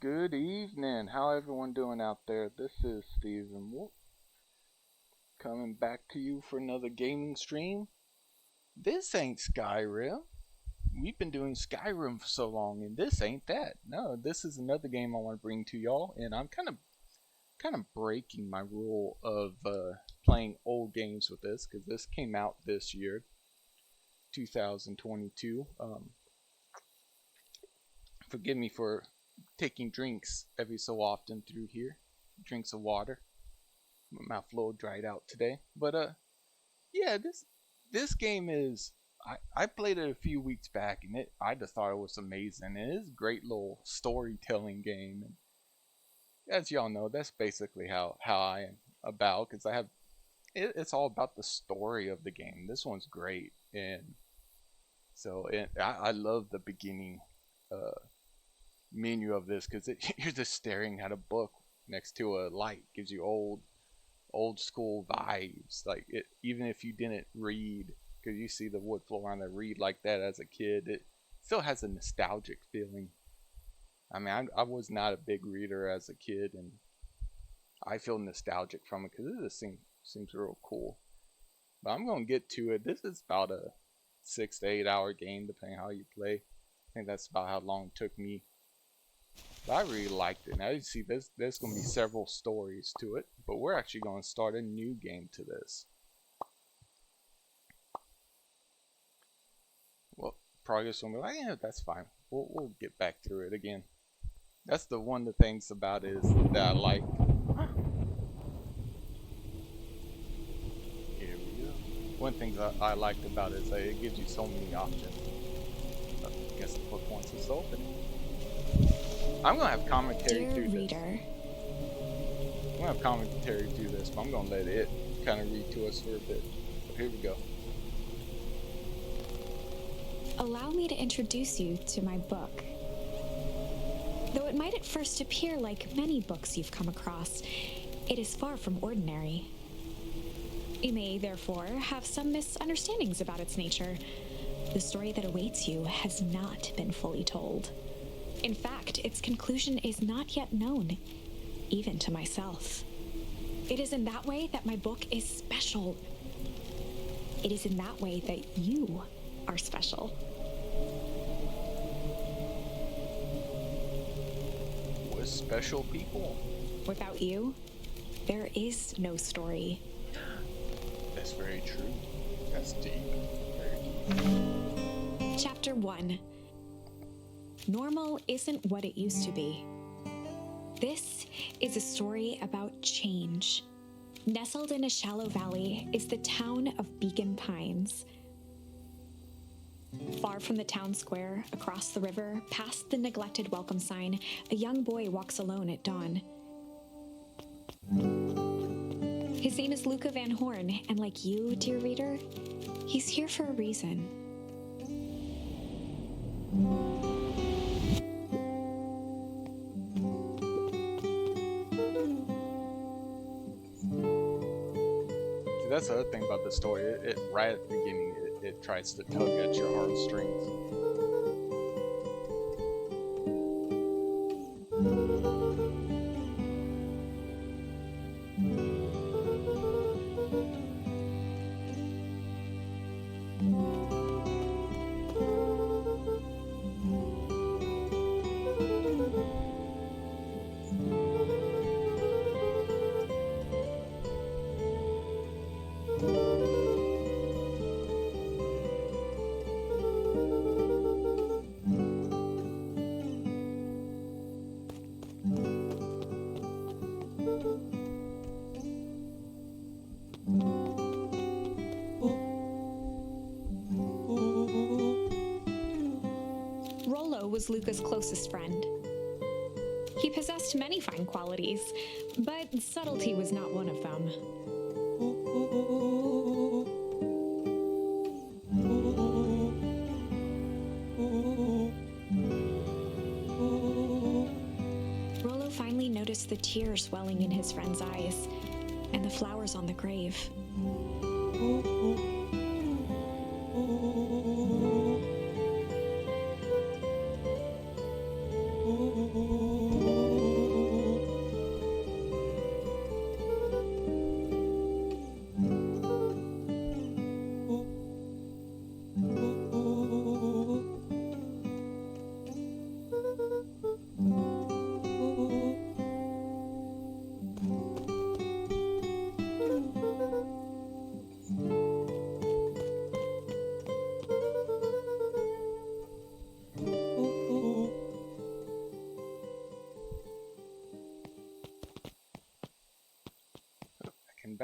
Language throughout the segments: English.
Good evening. How everyone doing out there? This is Stephen Wolf coming back to you for another gaming stream. This ain't Skyrim. We've been doing Skyrim for so long, and this ain't that. No, this is another game I want to bring to y'all, and I'm kind of breaking my rule of playing old games with this because this came out this year, 2022. Forgive me for taking drinks every so often through here, drinks of water. My mouth a little dried out today, but yeah, this game is. I played it a few weeks back, and I just thought it was amazing. It is a great little storytelling game, and as y'all know, that's basically how I am about because it's all about the story of the game. This one's great, and I love the beginning menu of this because you're just staring at a book next to a light. Gives you old school vibes. Like it, even if you didn't read, because you see the wood floor on the read like that as a kid, it still has a nostalgic feeling. I mean, I was not a big reader as a kid, and I feel nostalgic from it because it just seems real cool. But I'm gonna get to it. This is about a 6 to 8 hour game, depending how you play. I think that's about how long it took me. But I really liked it. Now you see, there's gonna be several stories to it, but we're actually gonna start a new game to this. Well, progress will be like, yeah, that's fine. We'll get back through it again. That's the one of the things about it is that I like. Here we go. One thing that I liked about it is that it gives you so many options. I guess the book wants us to open it. I'm gonna have commentary through this. I'm gonna have commentary through this, but I'm gonna let it kind of read to us for a bit. So here we go. Allow me to introduce you to my book. Though it might at first appear like many books you've come across, it is far from ordinary. You may, therefore, have some misunderstandings about its nature. The story that awaits you has not been fully told. In fact, its conclusion is not yet known, even to myself. It is in that way that my book is special. It is in that way that you are special. We're special people. Without you, there is no story. That's very true. That's deep. Very deep. Chapter 1. Normal isn't what it used to be. This is a story about change. Nestled in a shallow valley is the town of Beacon Pines. Far from the town square, across the river, past the neglected welcome sign, a young boy walks alone at dawn. His name is Luca Van Horn, and like you, dear reader, he's here for a reason. See, that's the other thing about the story. It right at the beginning, it tries to tug at your heartstrings. Rollo was Luca's closest friend. He possessed many fine qualities, but subtlety was not one of them. Rollo finally noticed the tears welling in his friend's eyes and the flowers on the grave.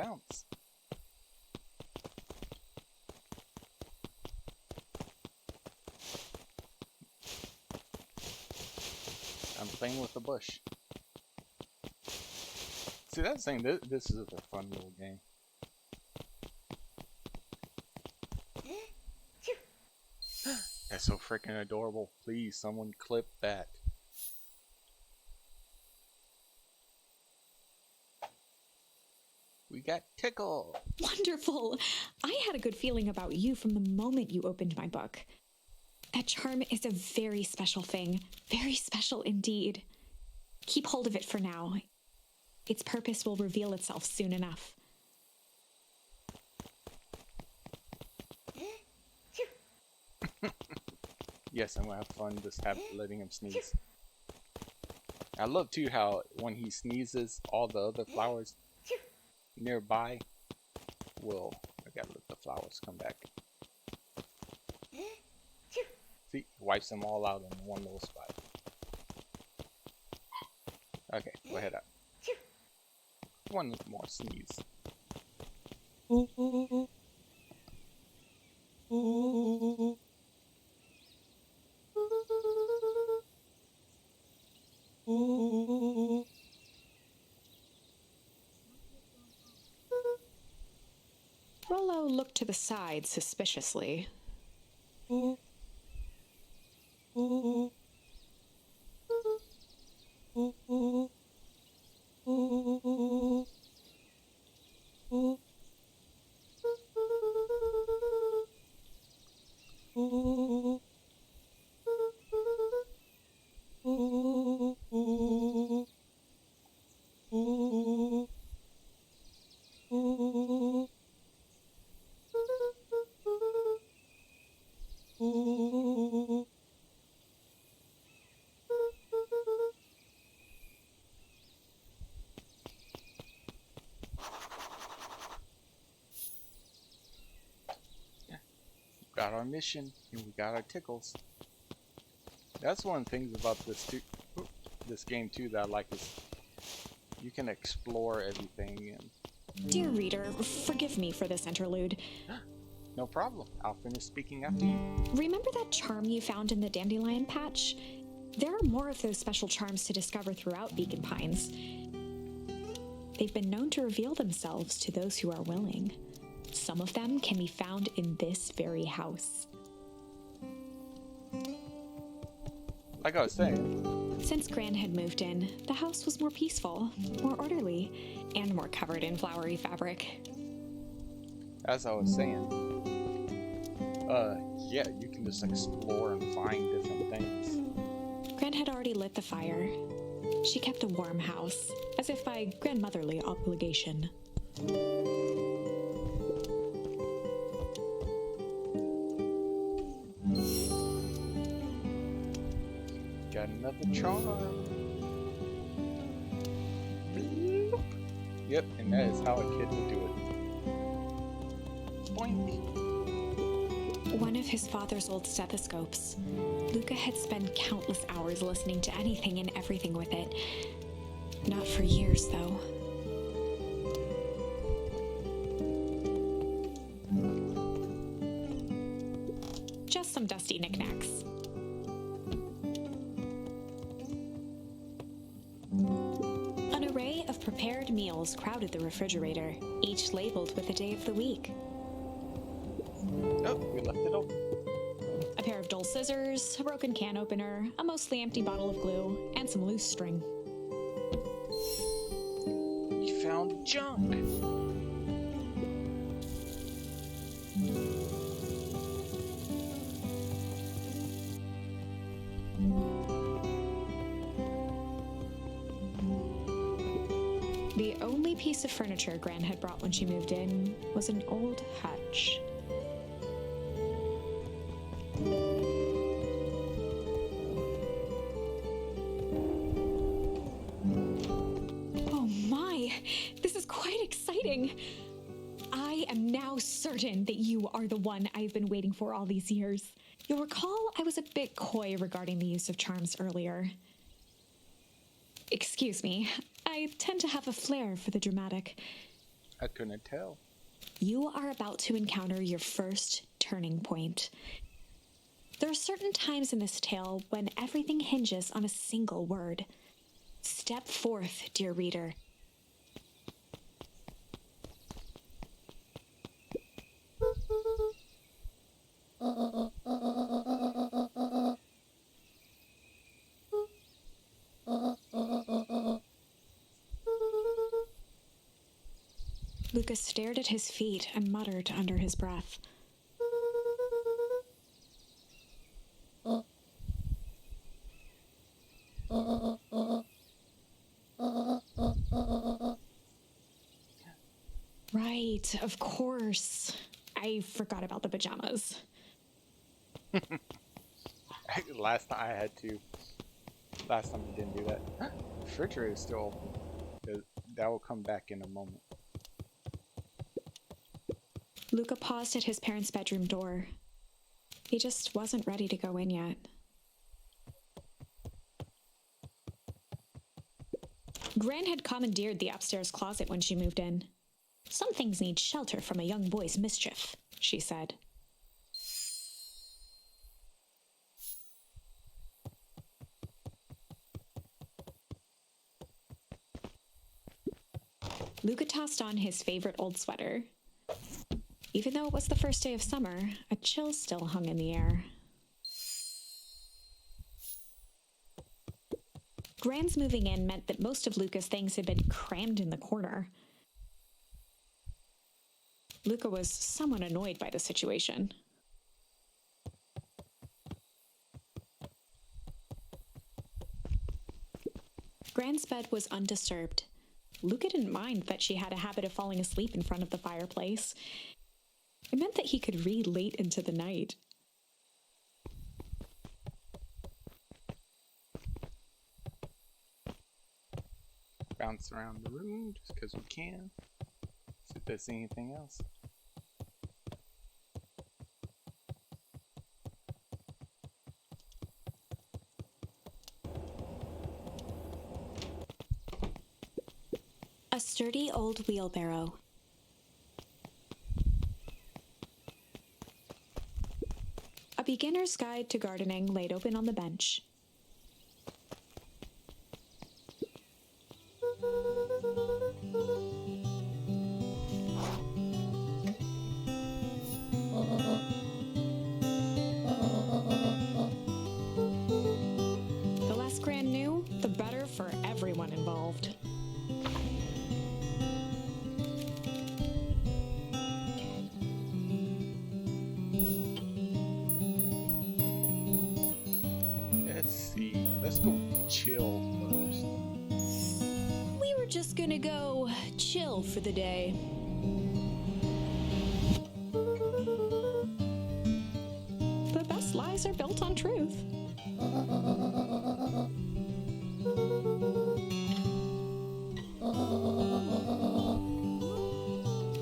bounce. I'm playing with the bush. See, that's the thing. This is a fun little game. That's so freaking adorable. Please, someone clip that. We got Tickle. Wonderful. I had a good feeling about you from the moment you opened my book. That charm is a very special thing. Very special indeed. Keep hold of it for now. Its purpose will reveal itself soon enough. Yes, I'm gonna have fun just letting him sneeze. I love too how when he sneezes, all the other flowers nearby will. I gotta let the flowers come back. See, wipes them all out in one little spot. Okay, go ahead up. One more sneeze. Rollo looked to the side suspiciously. Got our mission and we got our tickles. That's one of the things about this game too that I like is you can explore everything. And Dear reader, forgive me for this interlude. no problem. I'll finish speaking after you. Remember that charm you found in the dandelion patch? There are more of those special charms to discover throughout Beacon Pines. They've been known to reveal themselves to those who are willing. Some of them can be found in this very house. Like I was saying, Since Gran had moved in, the house was more peaceful, more orderly, and more covered in flowery fabric. as I was saying, yeah, you can just explore and find different things. Gran had already lit the fire. She kept a warm house, as if by grandmotherly obligation. Got another charm. Bloop. Yep, and that is how a kid would do it. Boink. One of his father's old stethoscopes. Luca had spent countless hours listening to anything and everything with it. Not for years, though. Just some dusty knickknacks. An array of prepared meals crowded the refrigerator, each labeled with the day of the week. Oh, we left it open. A pair of dull scissors, a broken can opener, a mostly empty bottle of glue, and some loose string. We found junk. The only piece of furniture Gran had brought when she moved in was an old hutch. Oh my! This is quite exciting! I am now certain that you are the one I've been waiting for all these years. You'll recall I was a bit coy regarding the use of charms earlier. Excuse me, I tend to have a flair for the dramatic. I couldn't tell. You are about to encounter your first turning point. There are certain times in this tale when everything hinges on a single word. Step forth, dear reader. Lucas stared at his feet and muttered under his breath. Right, of course. I forgot about the pajamas. Last time I had to. Last time I didn't do that. The refrigerator is still open. That will come back in a moment. Luca paused at his parents' bedroom door. He just wasn't ready to go in yet. Gran had commandeered the upstairs closet when she moved in. Some things need shelter from a young boy's mischief, she said. Luca tossed on his favorite old sweater. Even though it was the first day of summer, a chill still hung in the air. Gran's moving in meant that most of Luca's things had been crammed in the corner. Luca was somewhat annoyed by the situation. Gran's bed was undisturbed. Luca didn't mind that she had a habit of falling asleep in front of the fireplace. It meant that he could read late into the night. Bounce around the room just because we can. See if there's anything else. A sturdy old wheelbarrow. A beginner's guide to gardening laid open on the bench. The less Gran knew, the better for everyone involved. Let's go chill first. We were just gonna go chill for the day. The best lies are built on truth.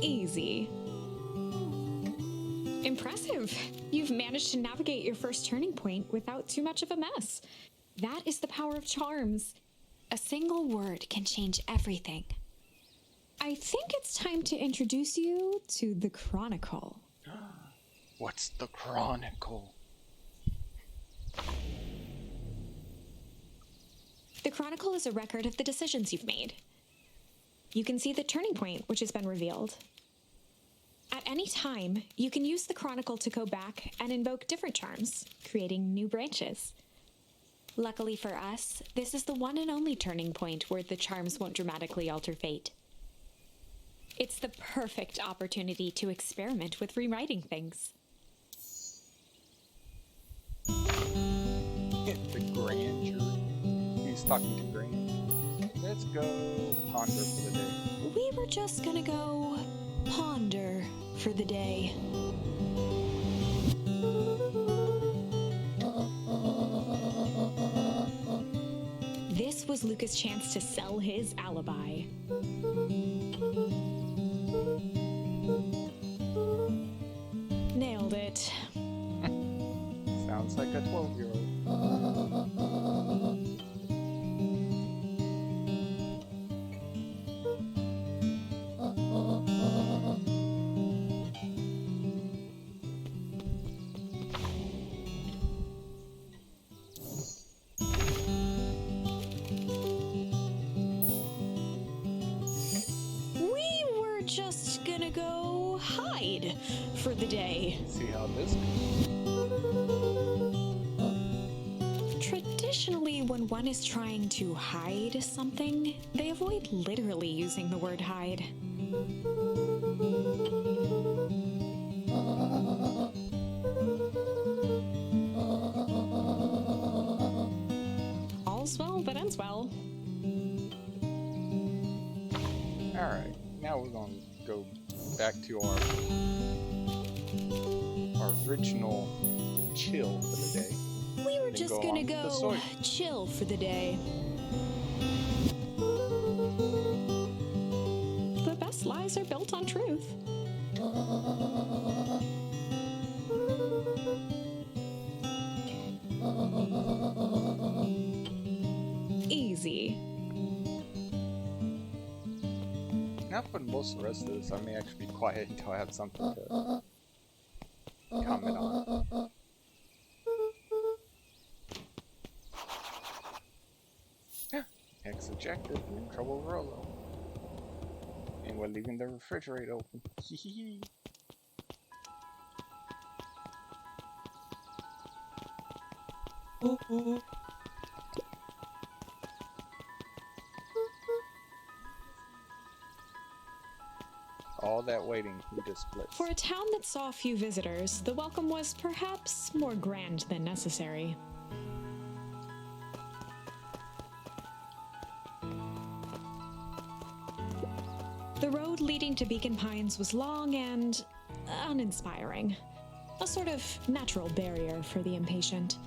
Easy. Impressive. You've managed to navigate your first turning point without too much of a mess. That is the power of charms. A single word can change everything. I think it's time to introduce you to the Chronicle. What's the Chronicle? The Chronicle is a record of the decisions you've made. You can see the turning point, which has been revealed. At any time, you can use the Chronicle to go back and invoke different charms, creating new branches. Luckily for us, this is the one and only turning point where the charms won't dramatically alter fate. It's the perfect opportunity to experiment with rewriting things. The grand jury. He's talking to Gran. Let's go ponder for the day. We were just gonna go ponder for the day. This was Luca's chance to sell his alibi. Nailed it. Sounds like a 12-year-old. for the day. See how this goes. Traditionally, when one is trying to hide something, they avoid literally using the word hide. All's well that ends well. Alright, now we're gonna go back to our original chill for the day. We were Then just go gonna on with the go story. chill for the day. The best lies are built on truth. Easy. Now for most of the rest of this, I may actually be quiet until I have something to comment on. Yeah, next objective, we're in trouble with Rolo. And we're leaving the refrigerator open. Hehehe. All that waiting, we just split. For a town that saw few visitors, the welcome was perhaps more grand than necessary. The road leading to Beacon Pines was long and uninspiring, a sort of natural barrier for the impatient.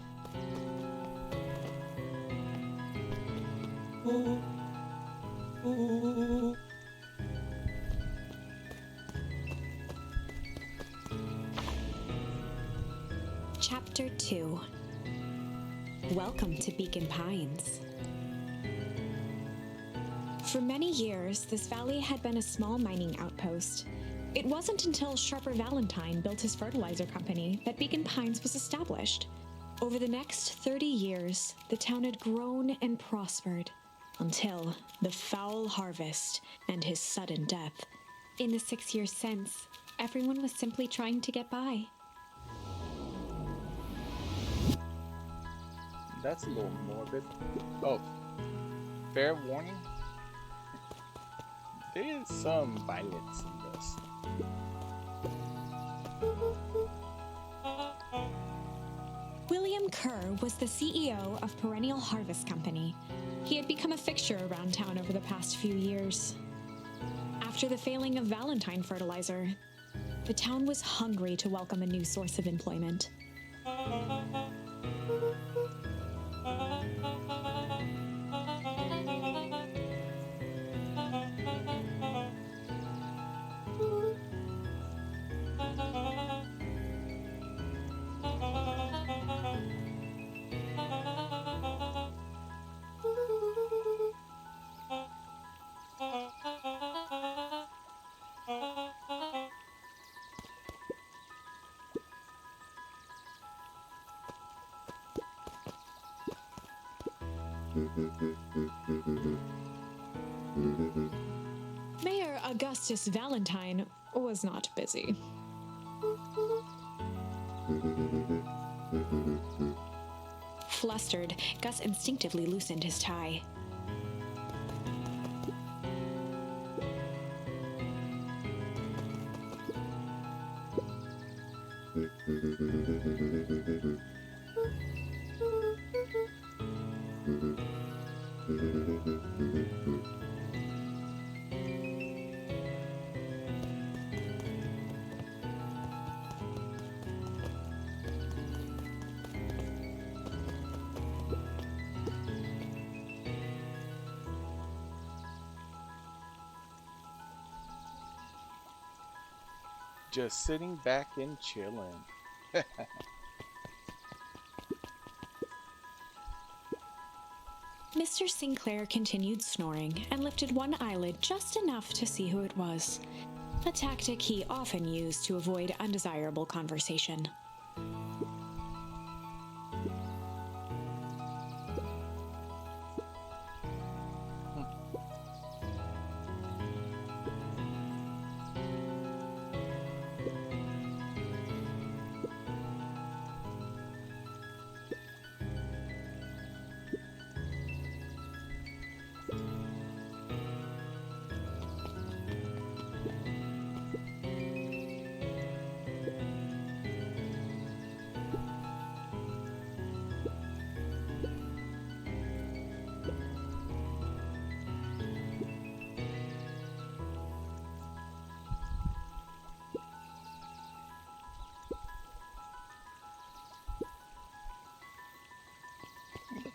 Chapter 2. Welcome to Beacon Pines. For many years, this valley had been a small mining outpost. It wasn't until Sharper Valentine built his fertilizer company that Beacon Pines was established. Over the next 30 years, the town had grown and prospered until the foul harvest and his sudden death. In the 6 years since, everyone was simply trying to get by. That's a little morbid. Oh, fair warning. There is some violence in this. William Kerr was the CEO of Perennial Harvest Company. He had become a fixture around town over the past few years. After the failing of Valentine Fertilizer, the town was hungry to welcome a new source of employment. Mayor Augustus Valentine was not busy. Flustered, Gus instinctively loosened his tie. Just sitting back and chilling. Mr. Sinclair continued snoring and lifted one eyelid just enough to see who it was, a tactic he often used to avoid undesirable conversation.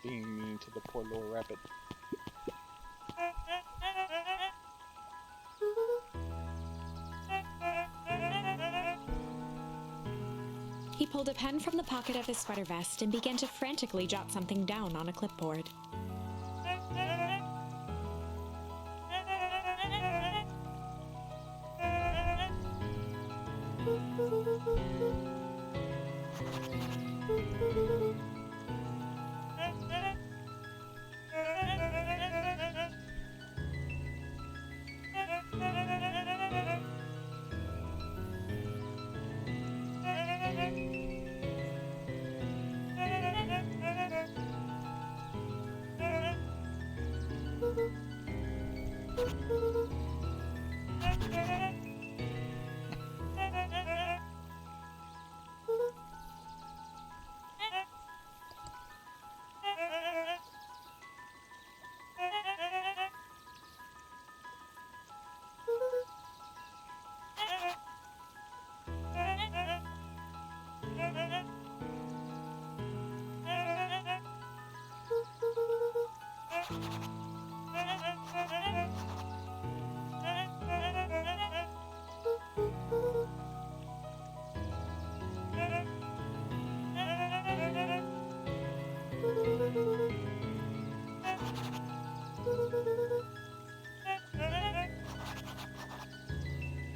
being mean to the poor little rabbit. He pulled a pen from the pocket of his sweater vest and began to frantically jot something down on a clipboard.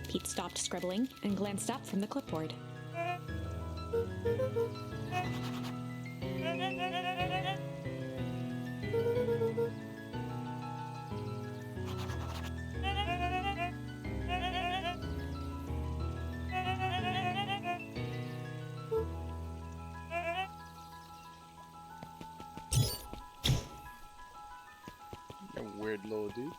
Pete stopped scribbling and glanced up from the clipboard. That weird little dude.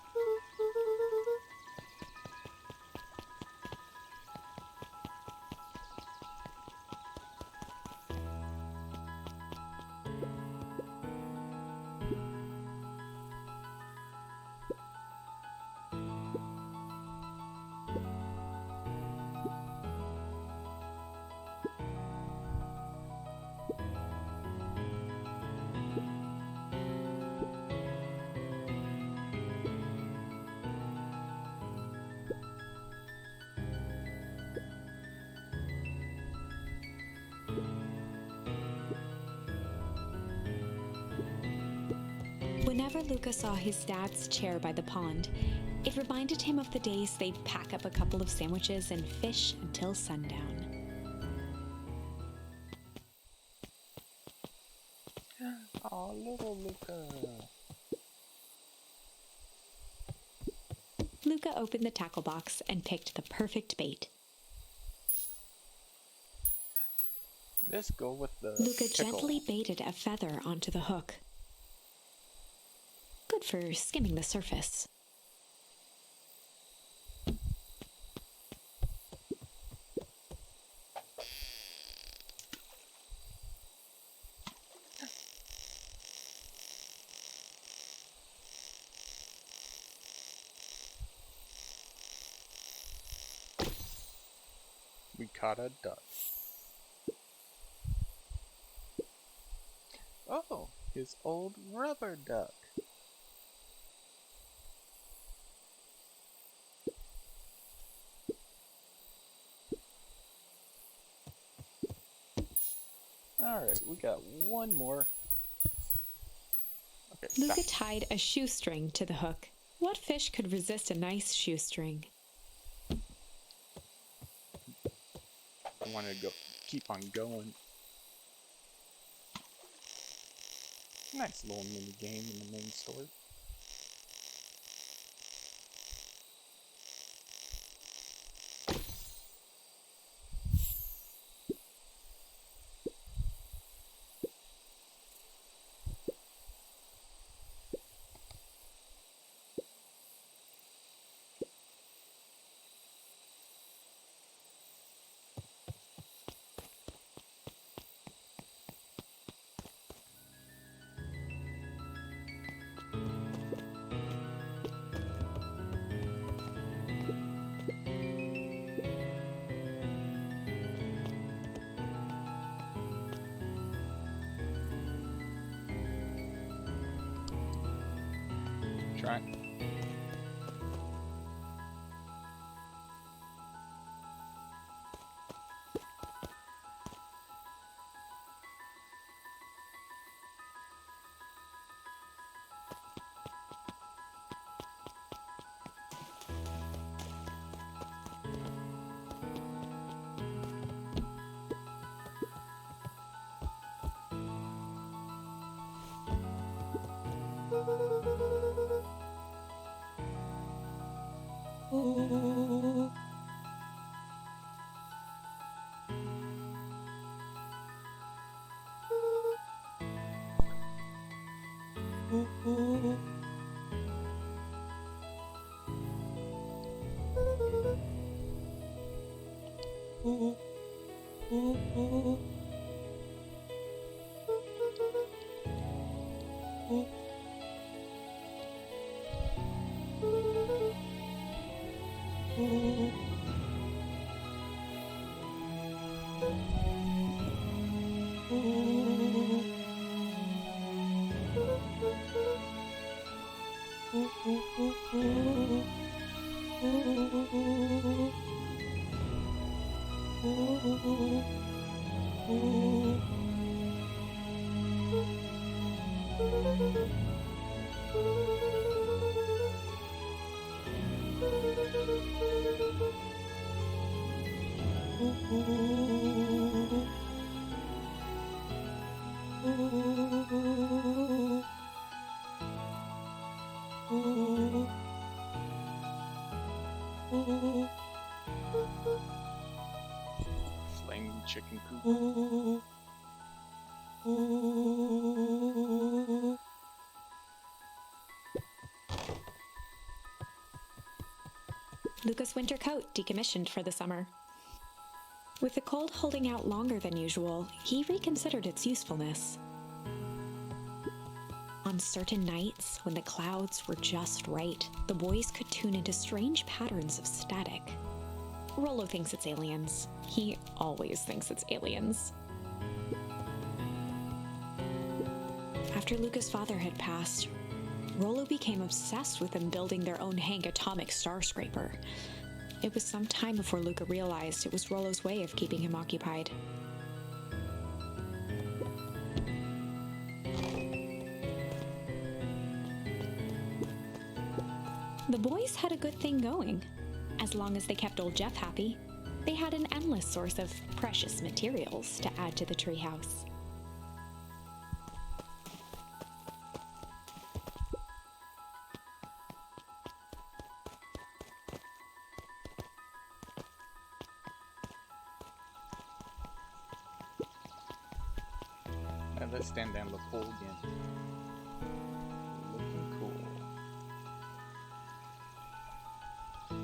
Whenever Luca saw his dad's chair by the pond, it reminded him of the days they'd pack up a couple of sandwiches and fish until sundown. Oh, little Luca. Luca opened the tackle box and picked the perfect bait. Let's go with the Luca pickle. gently baited a feather onto the hook. Good for skimming the surface. We caught a duck. Oh, his old rubber duck. Alright, we got one more. Okay, Luca stop. tied a shoestring to the hook. What fish could resist a nice shoestring? I want to go, keep on going. Nice little mini game in the main story. right? Flaming chicken coop. Luca's winter coat decommissioned for the summer. With the cold holding out longer than usual, he reconsidered its usefulness. On certain nights, when the clouds were just right, the boys could tune into strange patterns of static. Rollo thinks it's aliens. He always thinks it's aliens. After Luca's father had passed, Rollo became obsessed with them building their own Hank atomic star scraper. It was some time before Luca realized it was Rollo's way of keeping him occupied. The boys had a good thing going. As long as they kept old Jeff happy, they had an endless source of precious materials to add to the treehouse. Now let's stand down the pool again. Looking cool.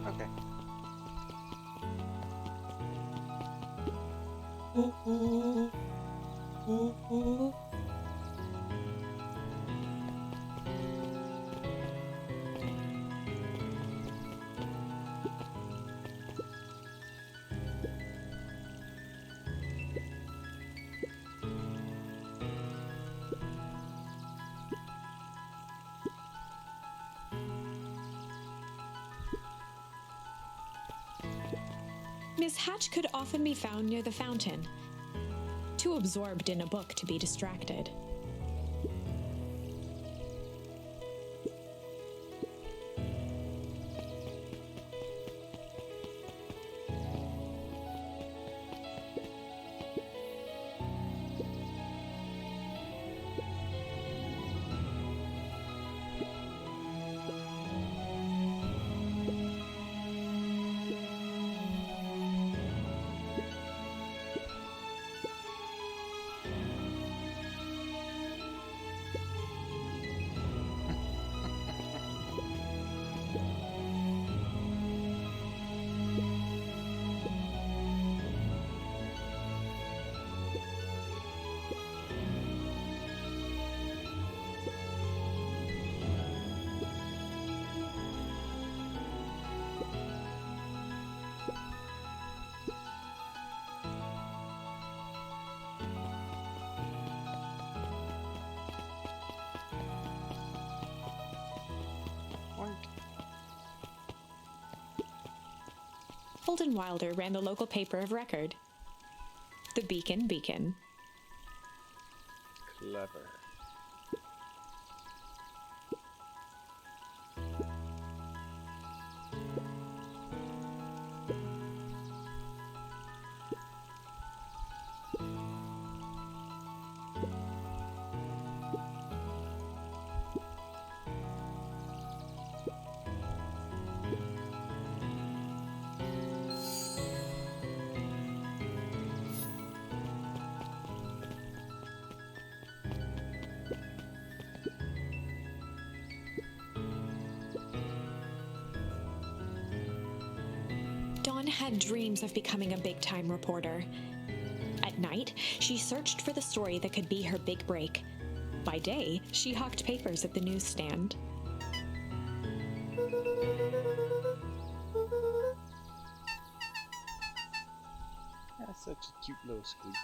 Okay. Miss Hatch could often be found near the fountain, too absorbed in a book to be distracted. Holden Wilder ran the local paper of record, the Beacon Beacon. Clever. Dawn had dreams of becoming a big-time reporter. At night, she searched for the story that could be her big break. By day, she hawked papers at the newsstand. That's such a cute little squeak.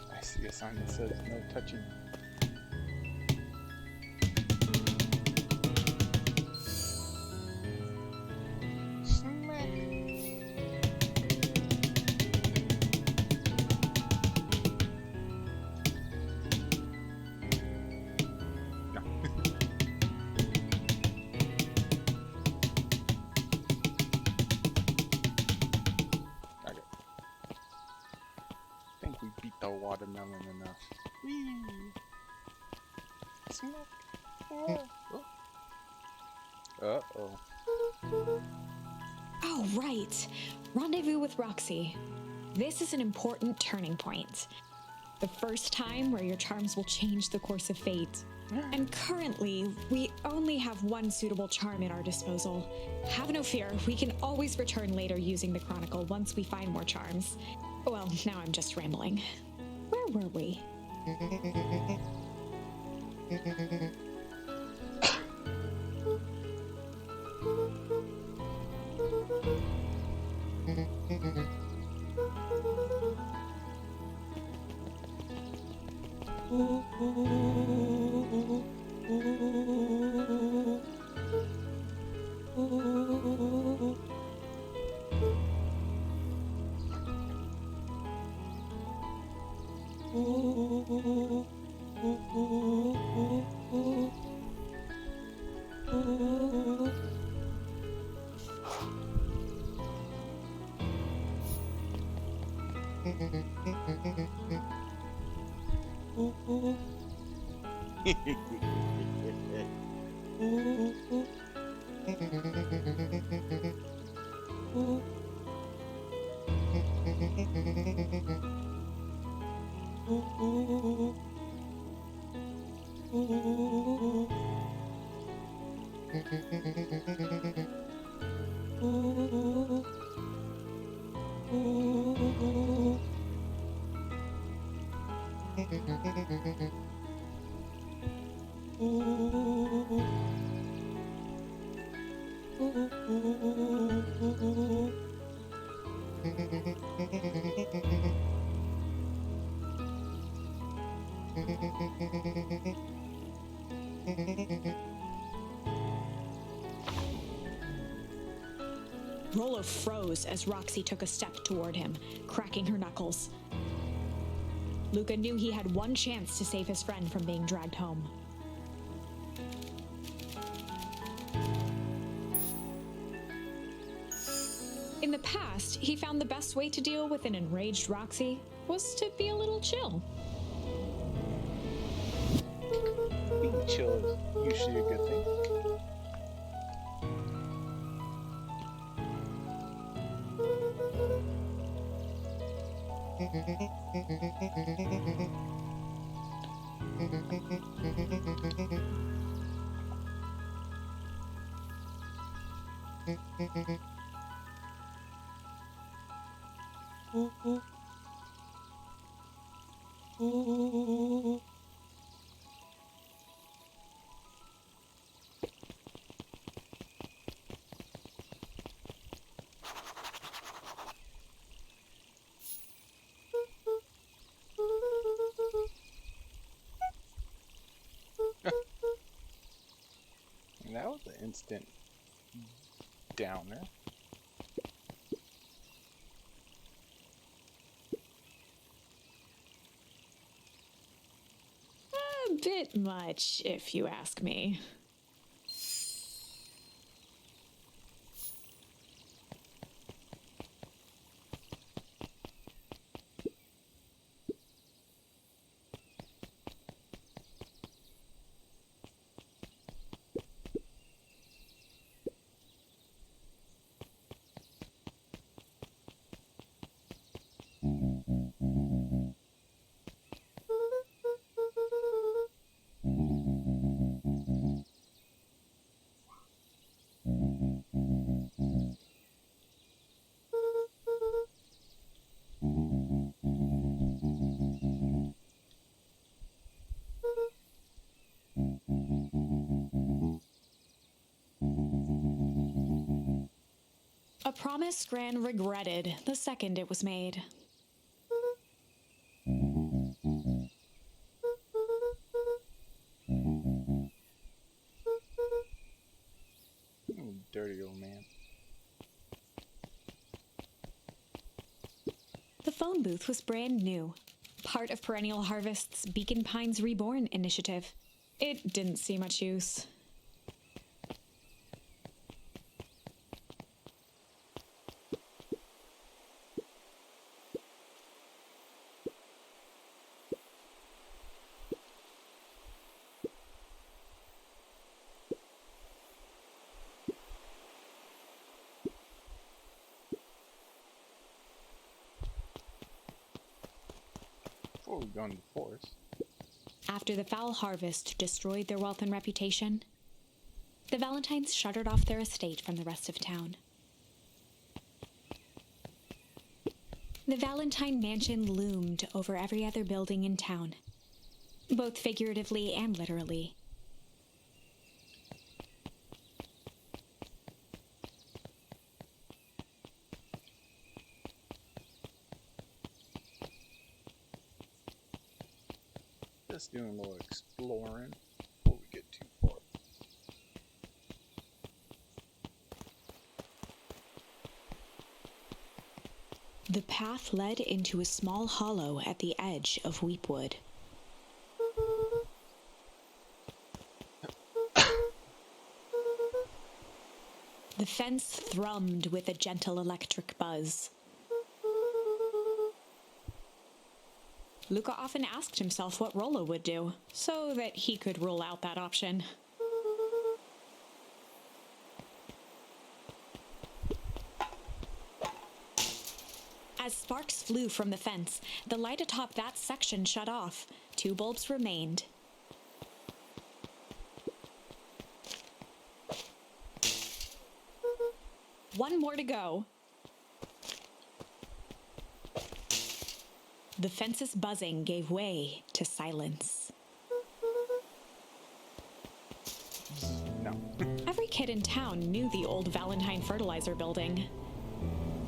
I see a sign that says no touching. Smack. No. Okay. I think we beat the watermelon enough. Whee! Smack. Oh. Uh-oh. Oh, right. Rendezvous with Roxy. This is an important turning point. The first time where your charms will change the course of fate. And currently, we only have one suitable charm at our disposal. Have no fear, we can always return later using the Chronicle once we find more charms. Well, now I'm just rambling. Where were we? Rollo froze as Roxy took a step toward him, cracking her knuckles. Luca knew he had one chance to save his friend from being dragged home. In the past, he found the best way to deal with an enraged Roxy was to be a little chill. Being chill is usually a good thing. That was an instant downer. A bit much, if you ask me. A promise Gran regretted the second it was made. Dirty old man. The phone booth was brand new, part of Perennial Harvest's Beacon Pines Reborn initiative. It didn't see much use. Before we go into the forest. After the foul harvest destroyed their wealth and reputation, the Valentines shuttered off their estate from the rest of town. The Valentine Mansion loomed over every other building in town, both figuratively and literally. Just doing a little exploring before we get too far. The path led into a small hollow at the edge of Weepwood. The fence thrummed with a gentle electric buzz. Luca often asked himself what Rollo would do, so that he could rule out that option. As sparks flew from the fence, the light atop that section shut off. 2 bulbs remained. One more to go. The fence's buzzing gave way to silence. No. Every kid in town knew the old Valentine fertilizer building.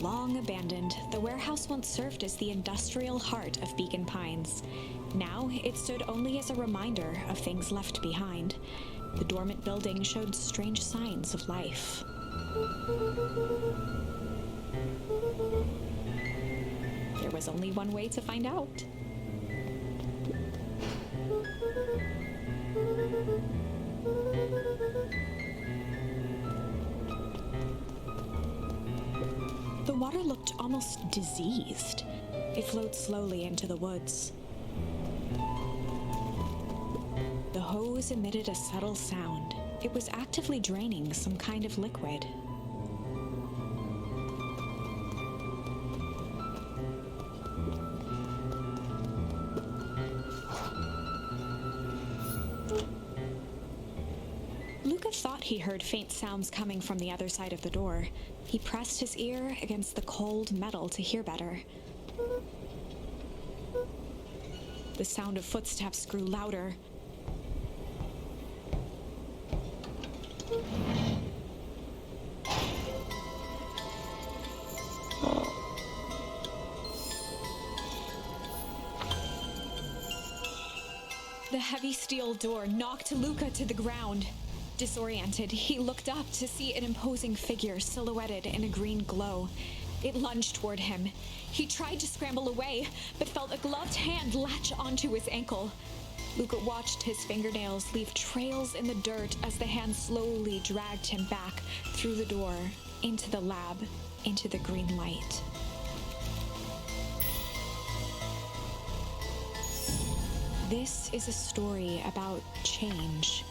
Long abandoned, the warehouse once served as the industrial heart of Beacon Pines. Now, it stood only as a reminder of things left behind. The dormant building showed strange signs of life. There was only one way to find out. The water looked almost diseased. It flowed slowly into the woods. The hose emitted a subtle sound. It was actively draining some kind of liquid. Luca thought he heard faint sounds coming from the other side of the door. He pressed his ear against the cold metal to hear better. The sound of footsteps grew louder. The heavy steel door knocked Luca to the ground. Disoriented, he looked up to see an imposing figure silhouetted in a green glow. It lunged toward him. He tried to scramble away, but felt a gloved hand latch onto his ankle. Luca watched his fingernails leave trails in the dirt as the hand slowly dragged him back through the door, into the lab, into the green light. This is a story about change.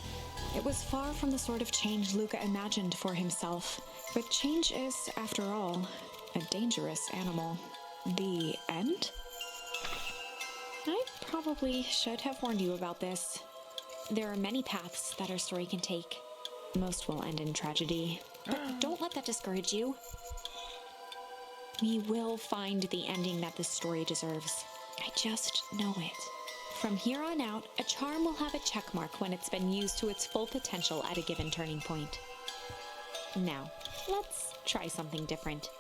It was far from the sort of change Luca imagined for himself, but change is, after all, a dangerous animal. The end? I probably should have warned you about this. There are many paths that our story can take. Most will end in tragedy, but don't let that discourage you. We will find the ending that this story deserves. I just know it. From here on out, a charm will have a check mark when it's been used to its full potential at a given turning point. Now, let's try something different.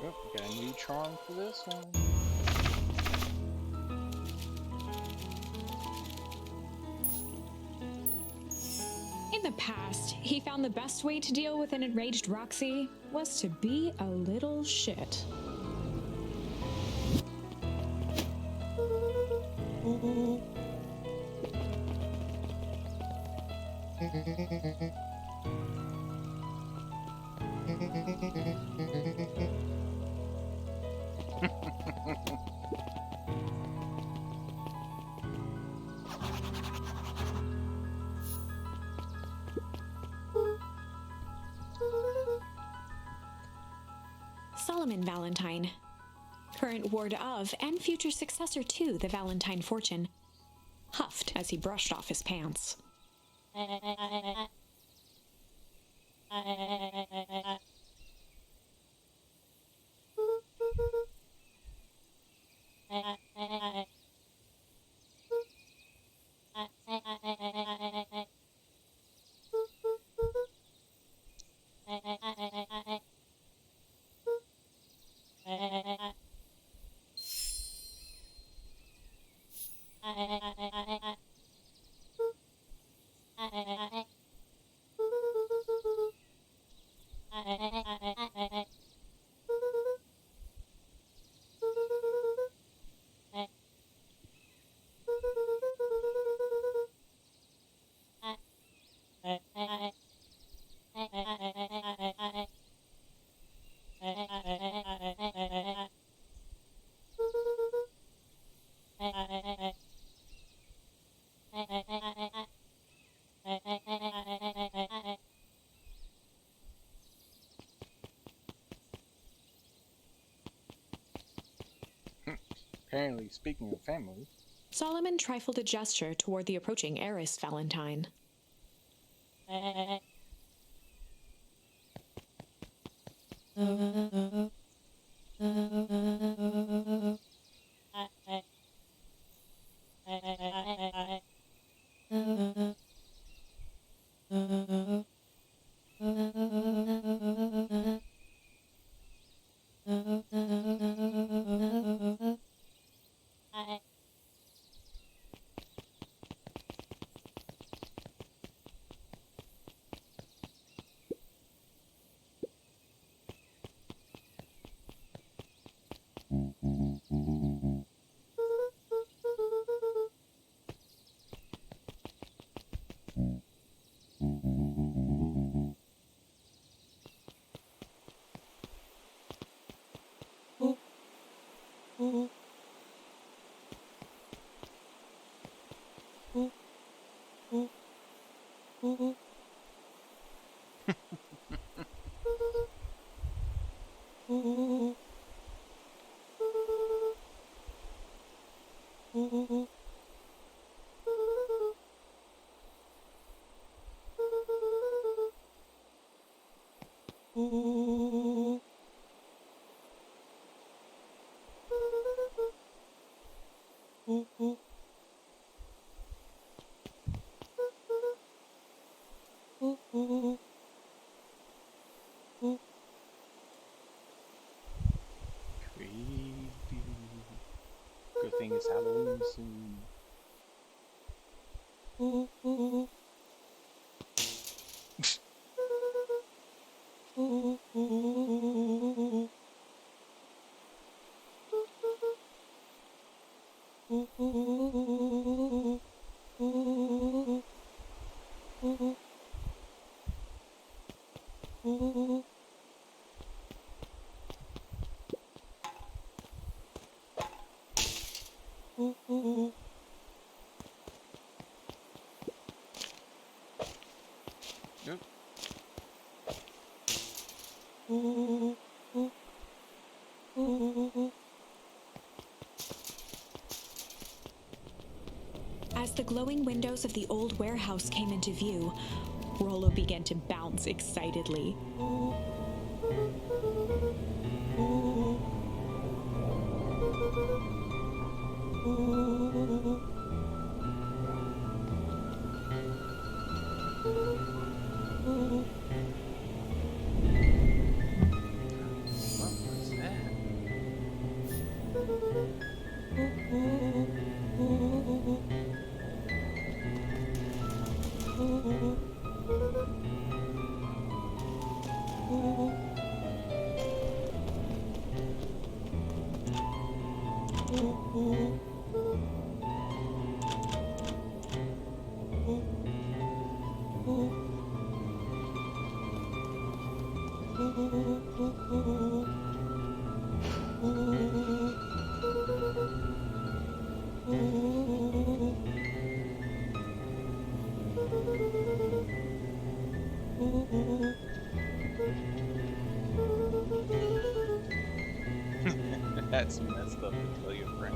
Yep, we got a new charm for this one. In the past, he found the best way to deal with an enraged Roxy was to be a little shit. Solomon Valentine, current ward of and future successor to the Valentine fortune, huffed as he brushed off his pants. Apparently, speaking of family, Solomon trifled a gesture toward the approaching heiress Valentine. Creepy. Good thing it's Halloween soon. Yep. As the glowing windows of the old warehouse came into view, Rollo began to bounce excitedly. What was that? That's messed up to tell your friend.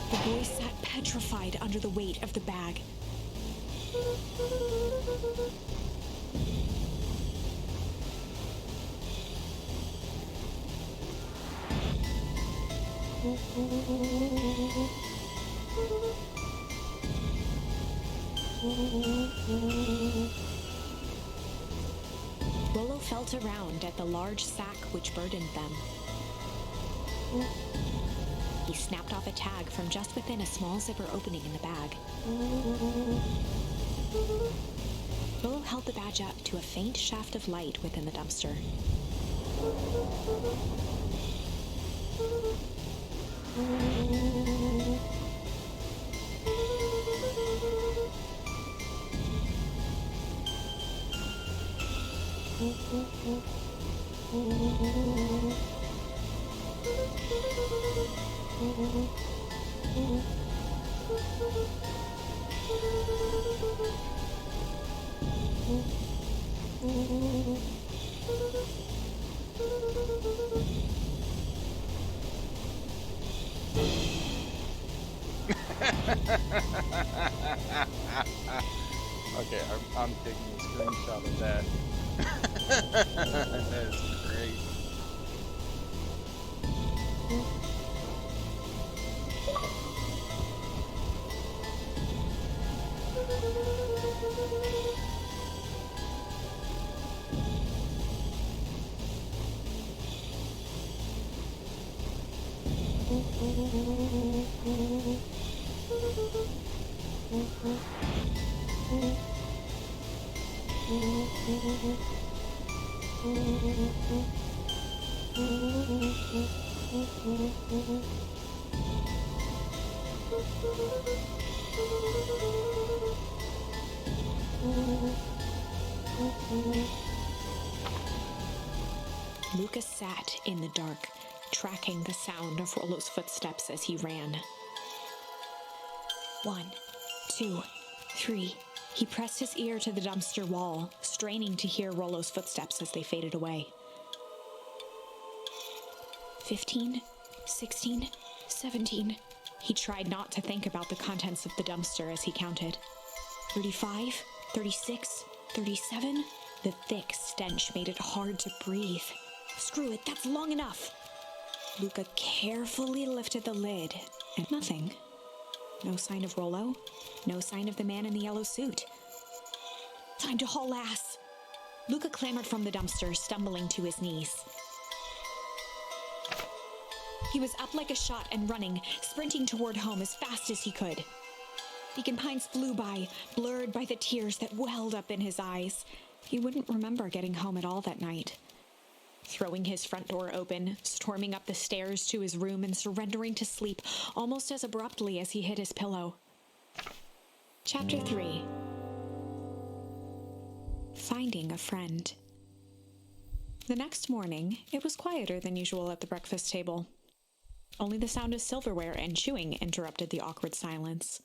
The boy sat petrified under the weight of the bag. Rollo felt around at the large sack which burdened them. He snapped off a tag from just within a small zipper opening in the bag. Rollo held the badge up to a faint shaft of light within the dumpster. Okay, I'm taking a screenshot of that. That's great. Lucas sat in the dark, tracking the sound of Rollo's footsteps as he ran. 1, 2, 3. He pressed his ear to the dumpster wall, straining to hear Rollo's footsteps as they faded away. 15, 16, 17. He tried not to think about the contents of the dumpster as he counted. 35, 36, 37. The thick stench made it hard to breathe. Screw it, that's long enough. Luca carefully lifted the lid, and nothing. No sign of Rollo, no sign of the man in the yellow suit. Time to haul ass. Luca clambered from the dumpster, stumbling to his knees. He was up like a shot and running, sprinting toward home as fast as he could. Beacon Pines flew by, blurred by the tears that welled up in his eyes. He wouldn't remember getting home at all that night. Throwing his front door open, storming up the stairs to his room, and surrendering to sleep almost as abruptly as he hit his pillow. Chapter 3. Finding a friend. The next morning, it was quieter than usual at the breakfast table. Only the sound of silverware and chewing interrupted the awkward silence.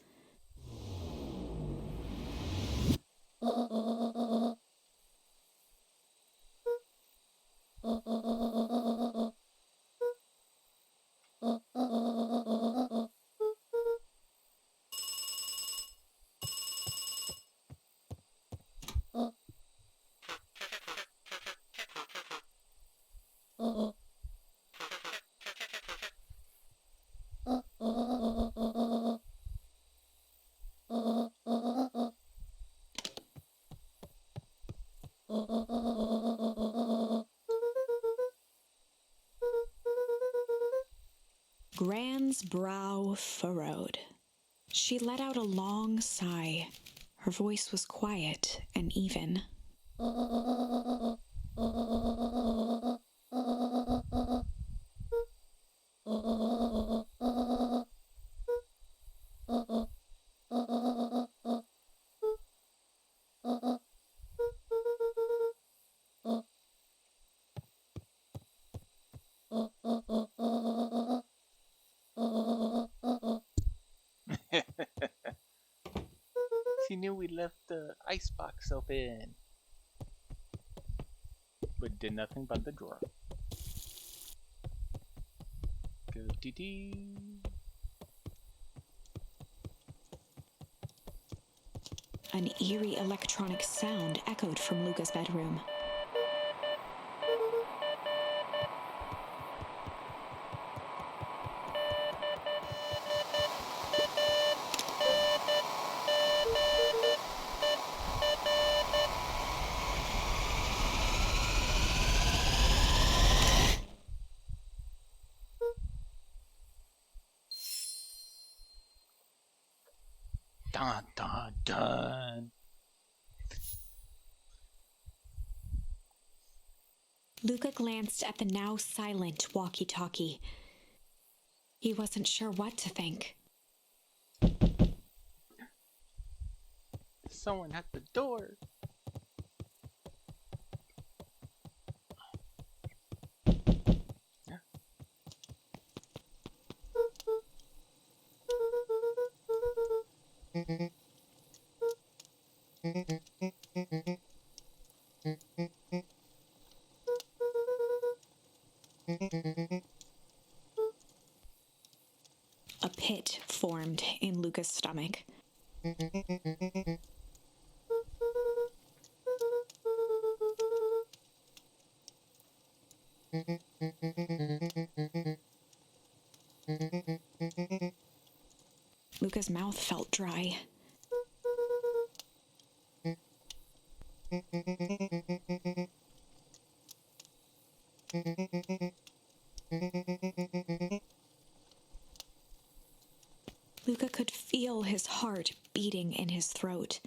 Gran's brow furrowed. She let out a long sigh. Her voice was quiet and even. She knew we left the icebox open, but did nothing but the drawer. Go dee. An eerie electronic sound echoed from Luca's bedroom. Dun dun dun. Luca glanced at the now silent walkie-talkie. He wasn't sure what to think. Someone at the door. A pit formed in Luca's stomach. Luca's mouth felt dry. Luca could feel his heart beating in his throat.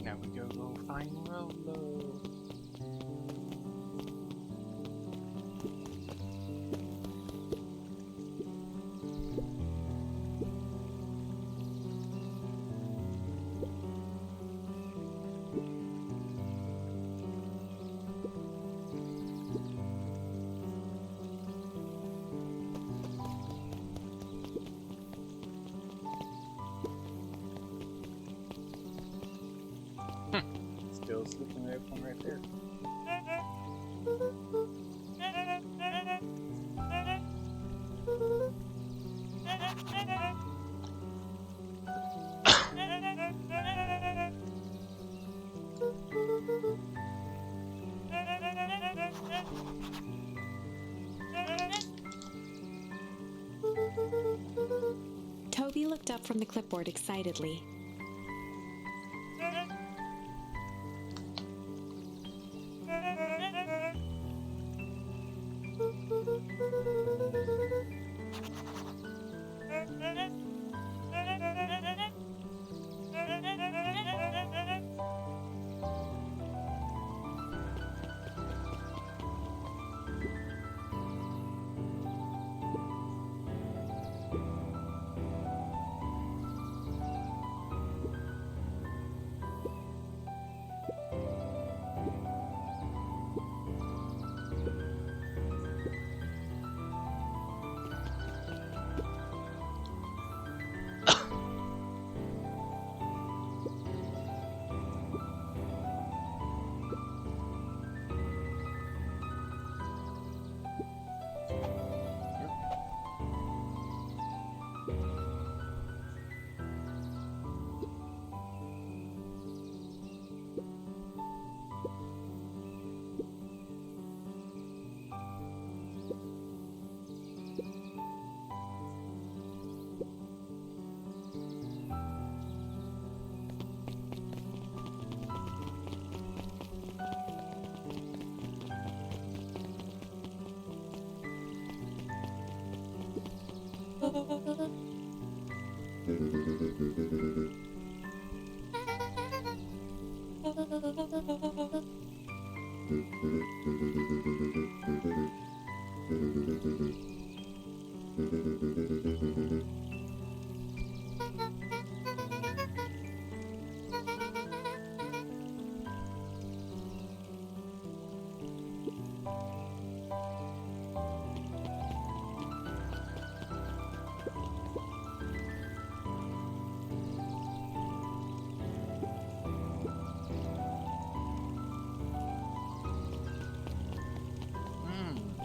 Now we go find Rolo. Still sleeping there from right there. Toby looked up from the clipboard excitedly.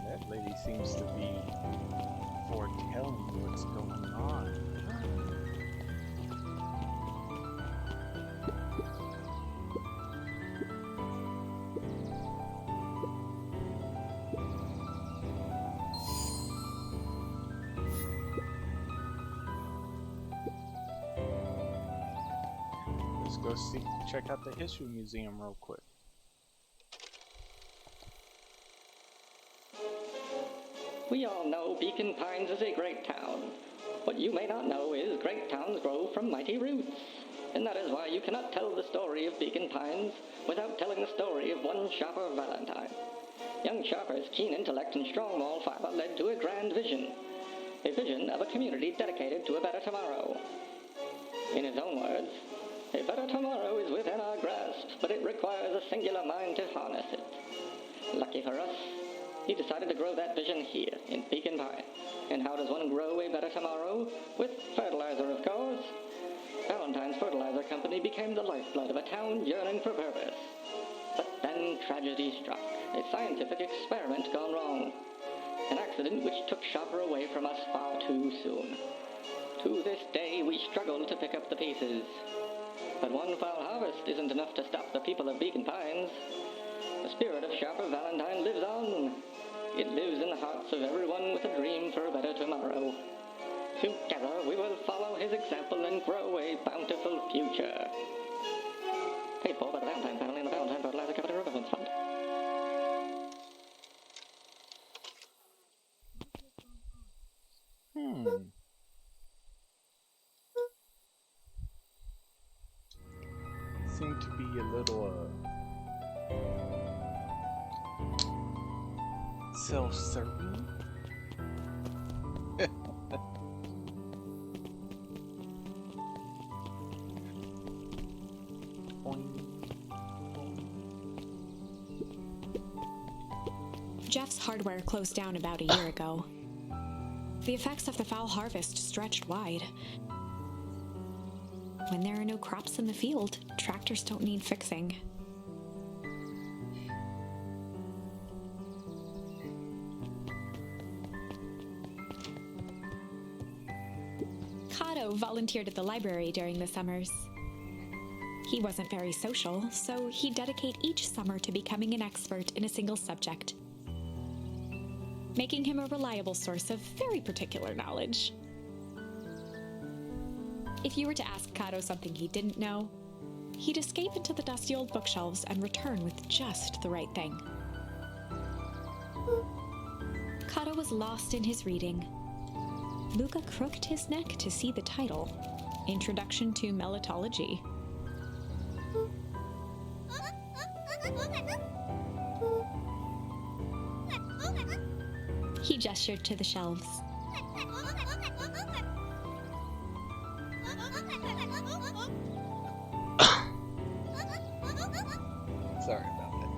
That lady seems to be foretelling what's going on. Let's go check out the history museum real quick. We all know Beacon Pines is a great town. What you may not know is great towns grow from mighty roots. And that is why you cannot tell the story of Beacon Pines without telling the story of one Sharper Valentine. Young Sharper's keen intellect and strong moral fiber led to a grand vision. A vision of a community dedicated to a better tomorrow. In his own words, A better tomorrow is within our grasp, but it requires a singular mind to harness it. Lucky for us, he decided to grow that vision here, in Beacon Pine. And how does one grow a better tomorrow? With fertilizer, of course. Valentine's Fertilizer Company became the lifeblood of a town yearning for purpose. But then tragedy struck, a scientific experiment gone wrong. An accident which took Shopper away from us far too soon. To this day, we struggle to pick up the pieces. But one foul harvest isn't enough to stop the people of Beacon Pines. The spirit of Shopper Valentine lives on. It lives in the hearts of everyone with a dream for a better tomorrow. Together, we will follow his example and grow a bountiful future. Paid for by the Valentine family and the Valentine Fertilizer Company Reverence Fund. Seem to be a little self-serving. Jeff's hardware closed down about a year ago. The effects of the foul harvest stretched wide. When there are no crops in the field, tractors don't need fixing. Kato volunteered at the library during the summers. He wasn't very social, so he'd dedicate each summer to becoming an expert in a single subject, making him a reliable source of very particular knowledge. If you were to ask Kato something he didn't know, he'd escape into the dusty old bookshelves and return with just the right thing. Kato was lost in his reading. Luca crooked his neck to see the title, Introduction to Melitology. He gestured to the shelves. Sorry about that.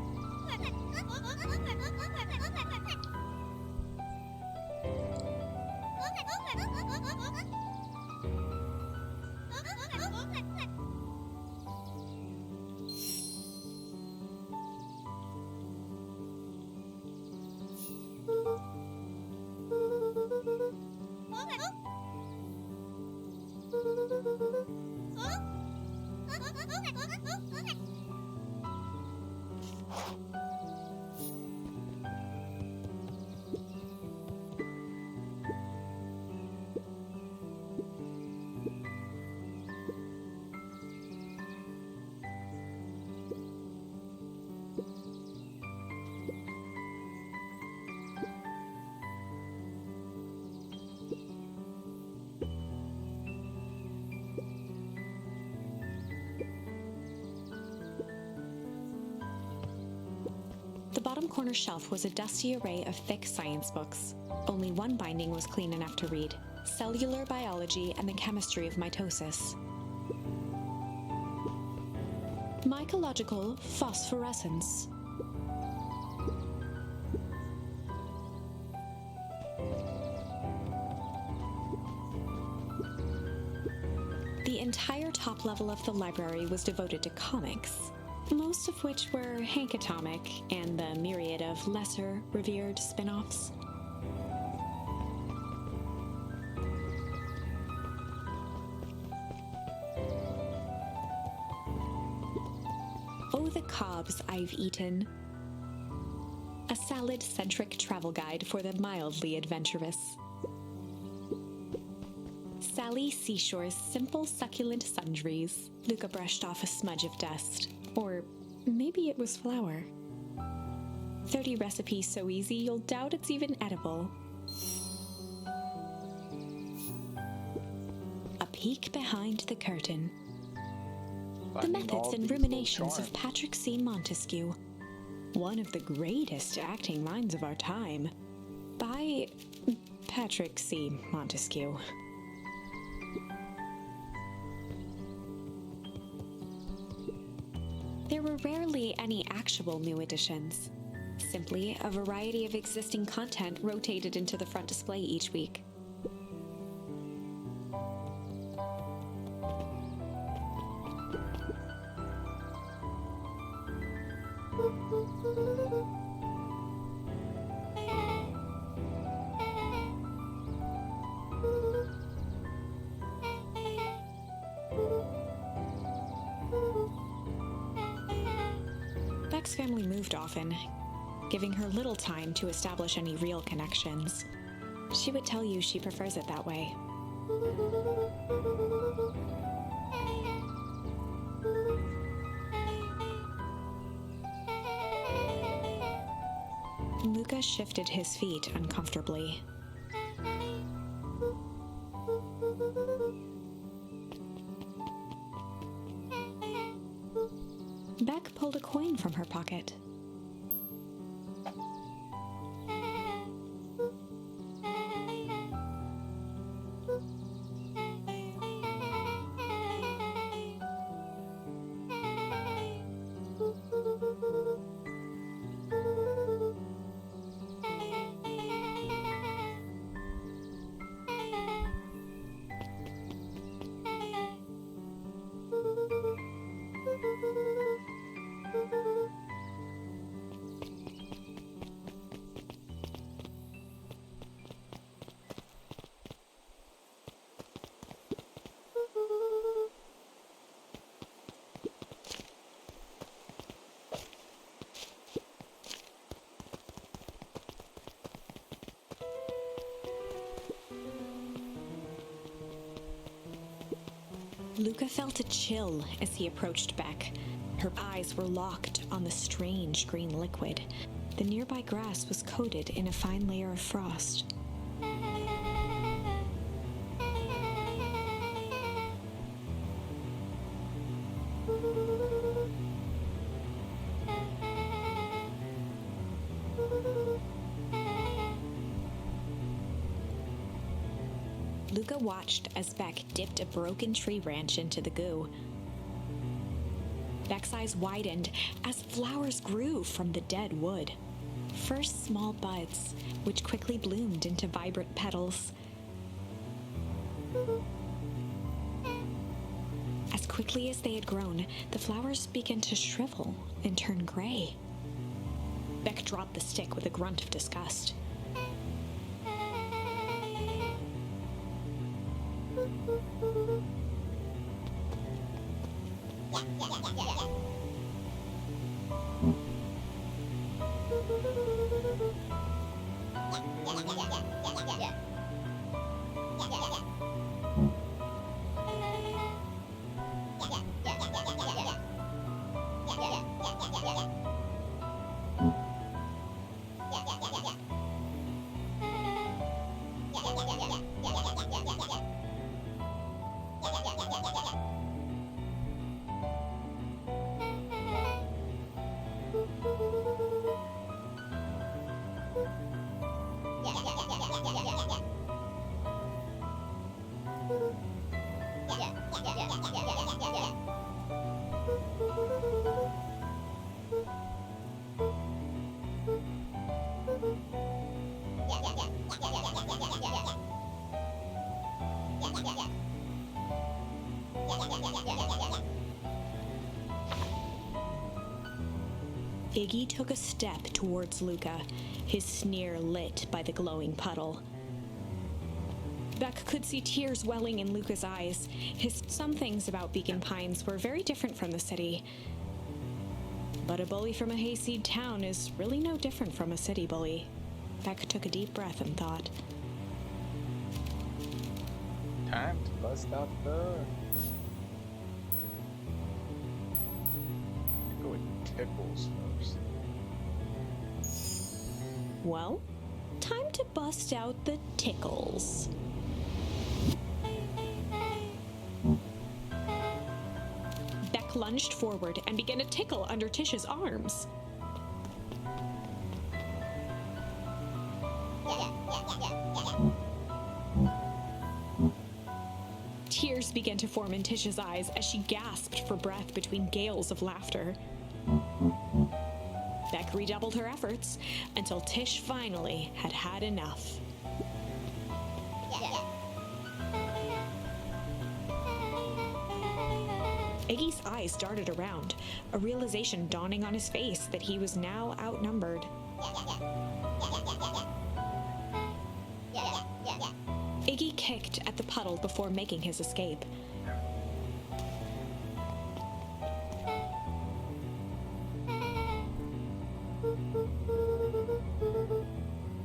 The bottom corner shelf was a dusty array of thick science books. Only one binding was clean enough to read: Cellular Biology and the Chemistry of Mitosis. Mycological Phosphorescence. The entire top level of the library was devoted to comics, most of which were Hank Atomic and the myriad of lesser revered spin-offs. Oh, the cobs I've eaten. A salad-centric travel guide for the mildly adventurous. Sally Seashore's simple, succulent sundries. Luca brushed off a smudge of dust. Or maybe it was flour. 30 recipes so easy you'll doubt it's even edible. A peek behind the curtain. The Finding Methods all and these Ruminations little of Patrick C. Montesquieu. One of the greatest acting minds of our time. By Patrick C. Montesquieu. were rarely any actual new additions. Simply a variety of existing content rotated into the front display each week. Beck's family moved often, giving her little time to establish any real connections. She would tell you she prefers it that way. Luca shifted his feet uncomfortably. Beck pulled a coin from her pocket. Luca felt a chill as he approached Beck. Her eyes were locked on the strange green liquid. The nearby grass was coated in a fine layer of frost. Luca watched as Beck dipped a broken tree branch into the goo. Beck's eyes widened as flowers grew from the dead wood. First small buds, which quickly bloomed into vibrant petals. As quickly as they had grown, the flowers began to shrivel and turn gray. Beck dropped the stick with a grunt of disgust. Iggy took a step towards Luca, his sneer lit by the glowing puddle. Beck could see tears welling in Luca's eyes. Some things about Beacon Pines were very different from the city. But a bully from a hayseed town is really no different from a city bully. Beck took a deep breath and thought. Time to bust out the... Go with tickles first. Well, time to bust out the tickles. Beck lunged forward and began to tickle under Tish's arms. Tears began to form in Tish's eyes as she gasped for breath between gales of laughter. Beck redoubled her efforts until Tish finally had had enough. Iggy's eyes darted around, a realization dawning on his face that he was now outnumbered. Iggy kicked at the puddle before making his escape.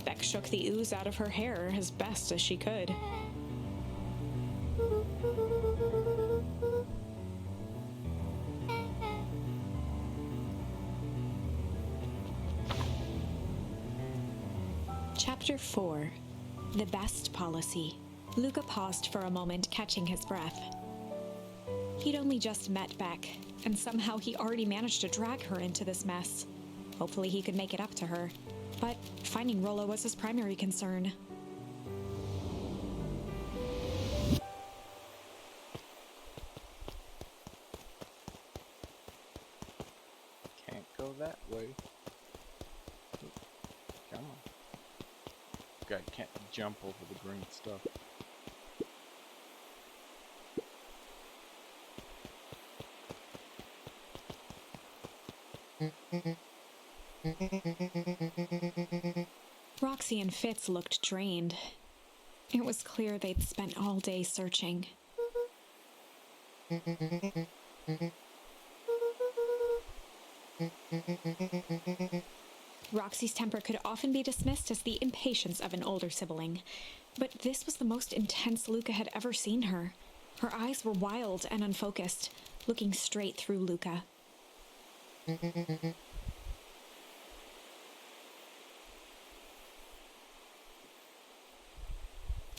Beck shook the ooze out of her hair as best as she could. Chapter 4. The Best Policy. Luca paused for a moment, catching his breath. He'd only just met Beck, and somehow he already managed to drag her into this mess. Hopefully he could make it up to her. But finding Rollo was his primary concern. Can't go that way. Come on. God, can't jump over the green stuff. Roxy and Fitz looked drained. It was clear they'd spent all day searching. Roxy's temper could often be dismissed as the impatience of an older sibling, but this was the most intense Luca had ever seen her. Her eyes were wild and unfocused, looking straight through Luca.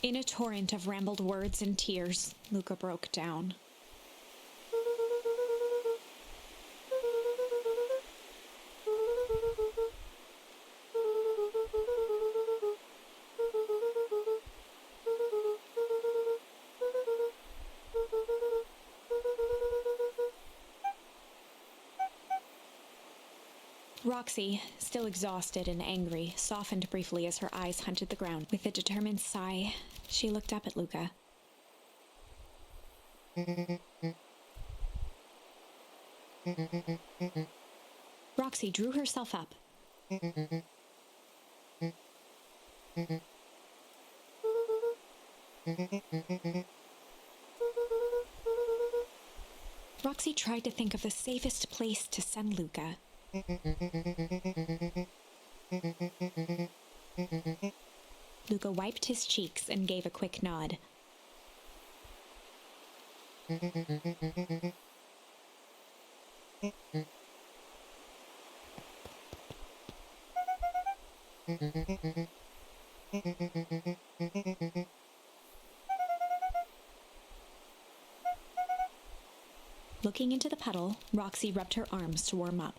In a torrent of rambled words and tears, Luca broke down. Roxy, still exhausted and angry, softened briefly as her eyes hunted the ground. With a determined sigh, she looked up at Luca. Roxy drew herself up. Roxy tried to think of the safest place to send Luca. Luca wiped his cheeks and gave a quick nod. Looking into the puddle, Roxy rubbed her arms to warm up.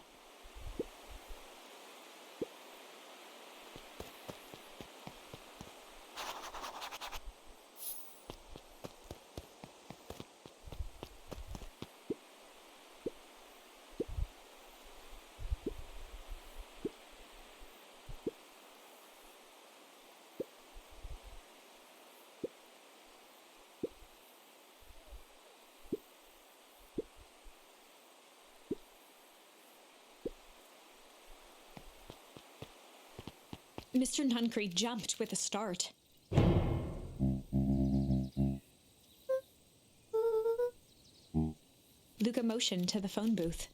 Mr. Nuncree jumped with a start. Luca motioned to the phone booth.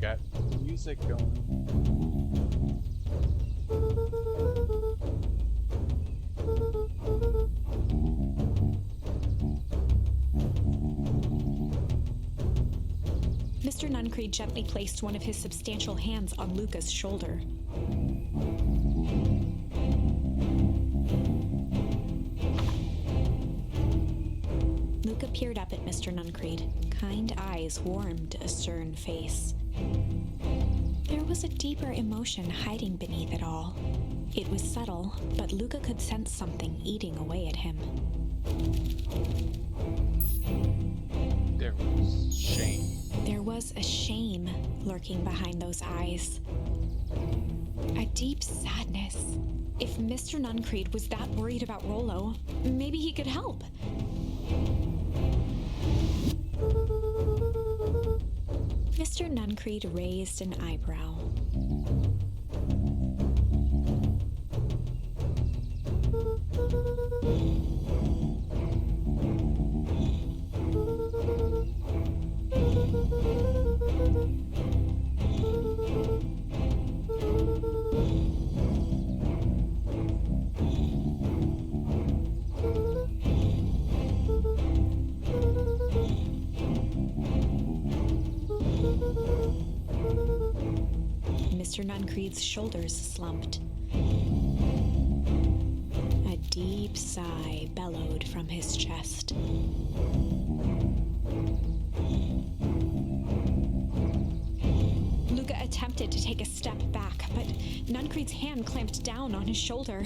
Got music going. Mr. Nuncreed gently placed one of his substantial hands on Luca's shoulder. Luca peered up at Mr. Nuncreed. Kind eyes warmed a stern face. There was a deeper emotion hiding beneath it all. It was subtle, but Luca could sense something eating away at him. There was shame. There was a shame lurking behind those eyes. A deep sadness. If Mr. Nuncreed was that worried about Rollo, maybe he could help. Mr. Nuncreed raised an eyebrow. Mr. Nuncreed's shoulders slumped. A deep sigh bellowed from his chest. Luca attempted to take a step back, but Nuncreed's hand clamped down on his shoulder.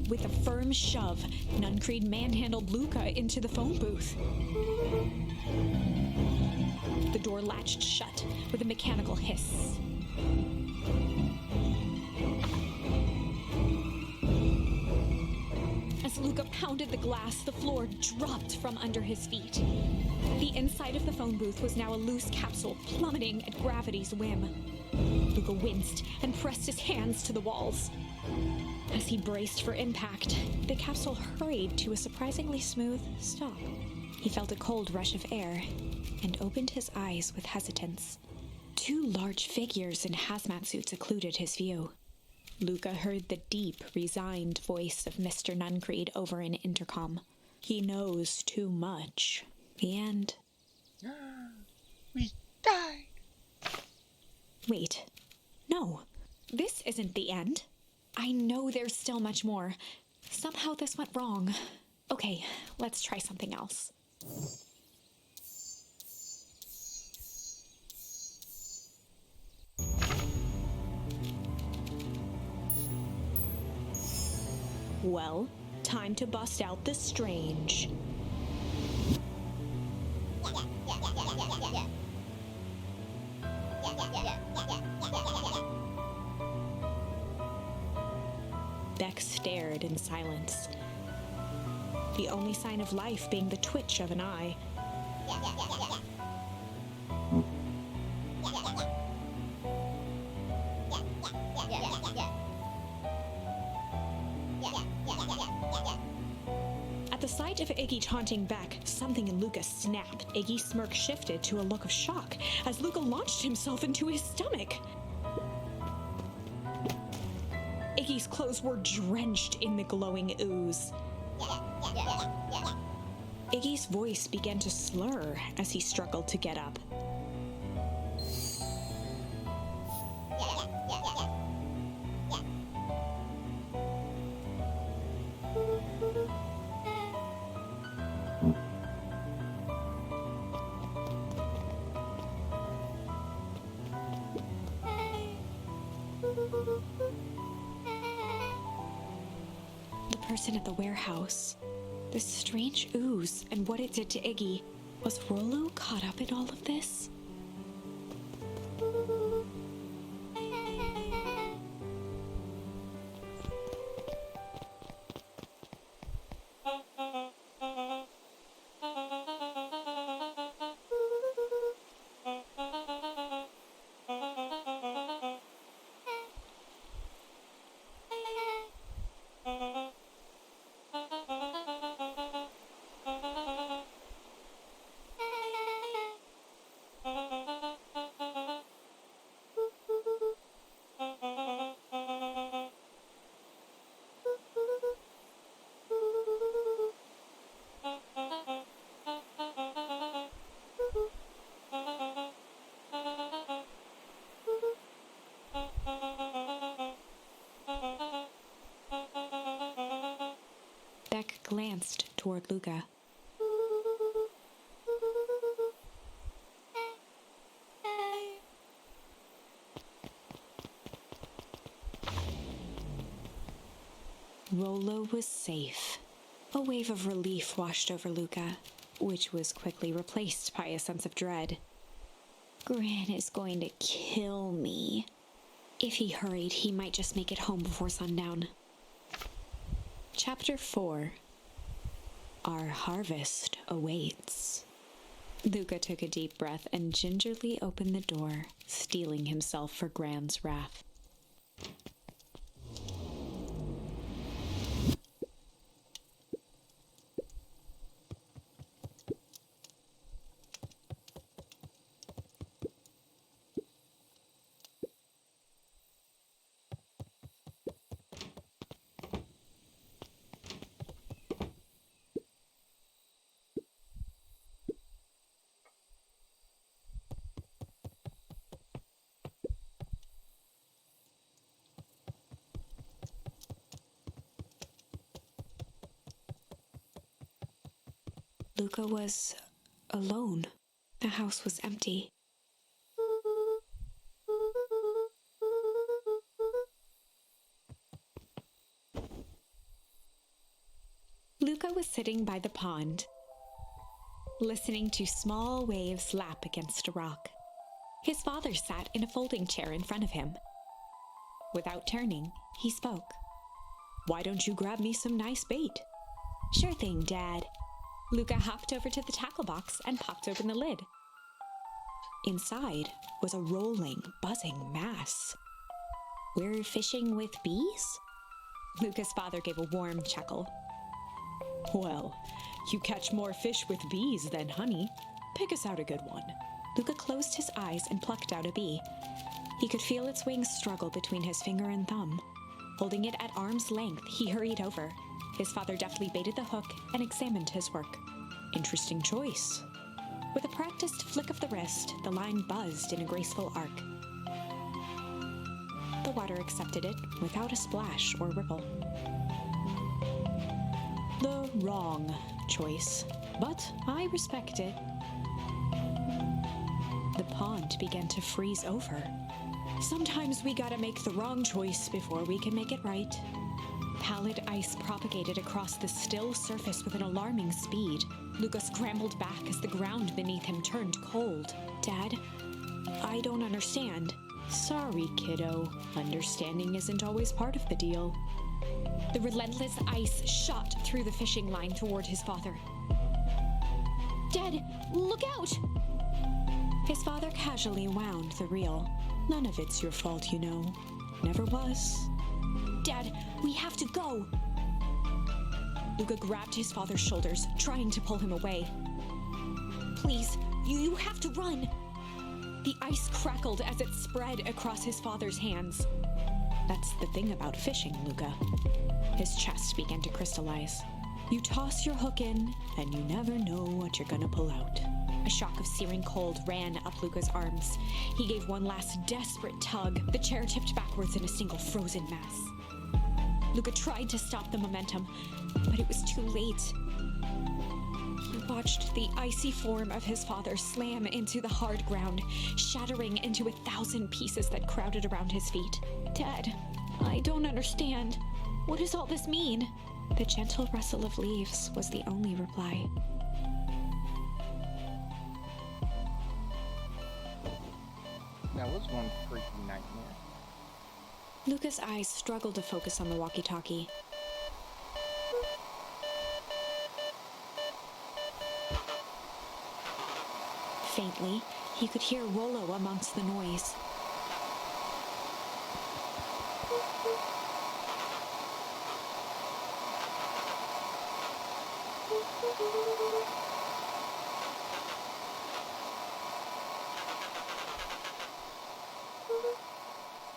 With a firm shove, Nuncreed manhandled Luca into the phone booth. The door latched shut with a mechanical hiss. As Luca pounded the glass, the floor dropped from under his feet. The inside of the phone booth was now a loose capsule plummeting at gravity's whim. Luca winced and pressed his hands to the walls. As he braced for impact, the capsule hurried to a surprisingly smooth stop. He felt a cold rush of air and opened his eyes with hesitance. Two large figures in hazmat suits occluded his view. Luca heard the deep, resigned voice of Mr. Nuncreed over an intercom. He knows too much. The end. We died. Wait. No. This isn't the end. I know there's still much more. Somehow this went wrong. Okay, let's try something else. Well, time to bust out the strange. Beck stared in silence, the only sign of life being the twitch of an eye. At the sight of Iggy taunting Beck, something in Luca snapped. Iggy's smirk shifted to a look of shock as Luca launched himself into his stomach. Iggy's clothes were drenched in the glowing ooze. Iggy's voice began to slur as he struggled to get up. The person at the warehouse, this strange ooze and what it did to Iggy. Was Rollo caught up in all of this? glanced toward Luca. Rollo was safe. A wave of relief washed over Luca, which was quickly replaced by a sense of dread. Gran is going to kill me. If he hurried, he might just make it home before sundown. Chapter 4. Our harvest awaits. Luca took a deep breath and gingerly opened the door, steeling himself for Gran's wrath. Luca was alone. The house was empty. Luca was sitting by the pond, listening to small waves lap against a rock. His father sat in a folding chair in front of him. Without turning, he spoke. "Why don't you grab me some nice bait?" "Sure thing, Dad." Luca hopped over to the tackle box and popped open the lid. Inside was a rolling, buzzing mass. "We're fishing with bees?" Luca's father gave a warm chuckle. "Well, you catch more fish with bees than honey. Pick us out a good one." Luca closed his eyes and plucked out a bee. He could feel its wings struggle between his finger and thumb. Holding it at arm's length, he hurried over. His father deftly baited the hook and examined his work. "Interesting choice." With a practiced flick of the wrist, the line buzzed in a graceful arc. The water accepted it without a splash or ripple. The wrong choice, but I respect it. The pond began to freeze over. Sometimes we gotta make the wrong choice before we can make it right. Pallid ice propagated across the still surface with an alarming speed. Luca scrambled back as the ground beneath him turned cold. "Dad, I don't understand." "Sorry, kiddo. Understanding isn't always part of the deal." The relentless ice shot through the fishing line toward his father. "Dad, look out!" His father casually wound the reel. "None of it's your fault, you know. Never was." "Dad, we have to go!" Luca grabbed his father's shoulders, trying to pull him away. "Please, you have to run!" The ice crackled as it spread across his father's hands. "That's the thing about fishing, Luca." His chest began to crystallize. You toss your hook in, and you never know what you're gonna pull out. A shock of searing cold ran up Luca's arms. He gave one last desperate tug. The chair tipped backwards in a single frozen mass. Luca tried to stop the momentum, but it was too late. He watched the icy form of his father slam into the hard ground, shattering into 1,000 pieces that crowded around his feet. "Dad, I don't understand. What does all this mean?" The gentle rustle of leaves was the only reply. That was one freaky nightmare. Luca's eyes struggled to focus on the walkie-talkie. Faintly, he could hear Rollo amongst the noise.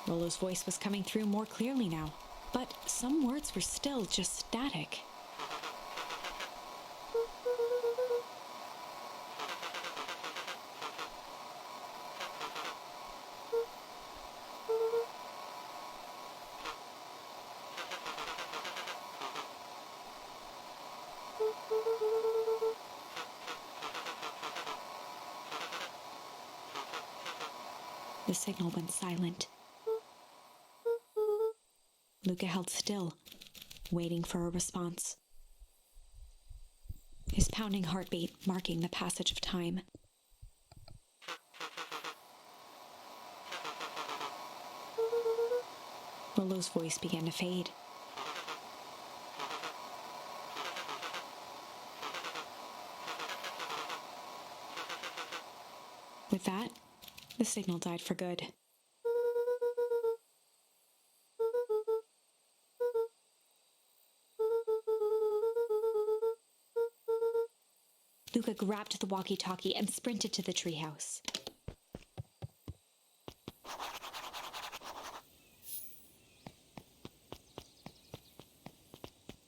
Rollo's voice was coming through more clearly now, but some words were still just static. The signal went silent. Luca held still, waiting for a response. His pounding heartbeat marking the passage of time. Rollo's voice began to fade. With that, the signal died for good. Luca grabbed the walkie-talkie and sprinted to the treehouse.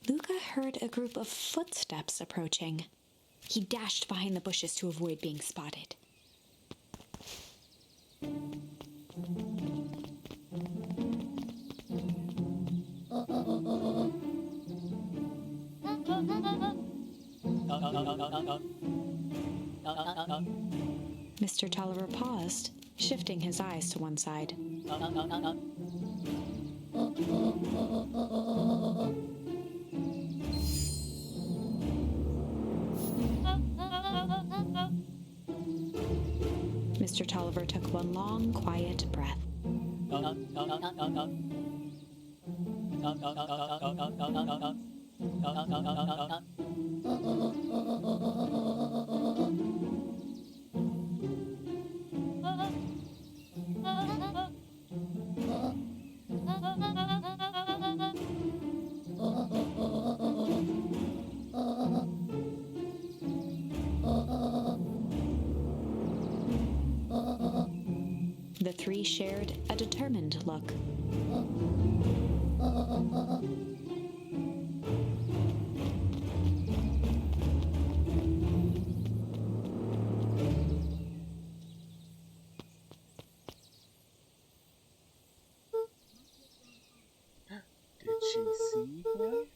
Luca heard a group of footsteps approaching. He dashed behind the bushes to avoid being spotted. Mr. Tolliver paused, shifting his eyes to one side. Mr. Tolliver took one long, quiet breath. The three shared a determined look. Did she see him?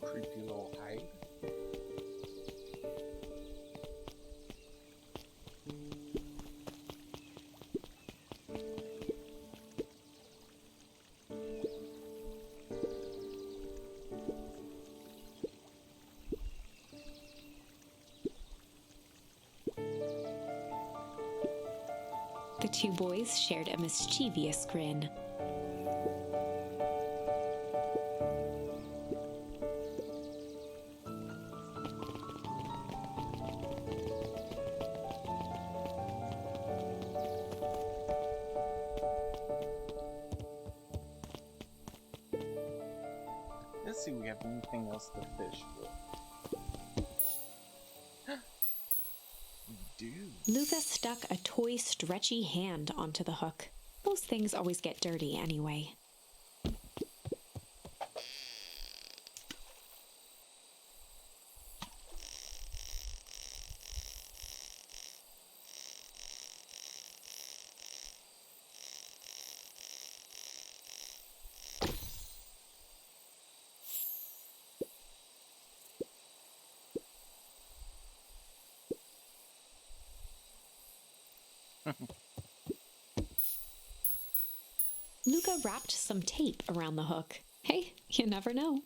Creepy little hide. The two boys shared a mischievous grin. Let's see if we have anything else to fish with. We do. Luca stuck a toy stretchy hand onto the hook. Those things always get dirty anyway. Luca wrapped some tape around the hook. Hey, you never know.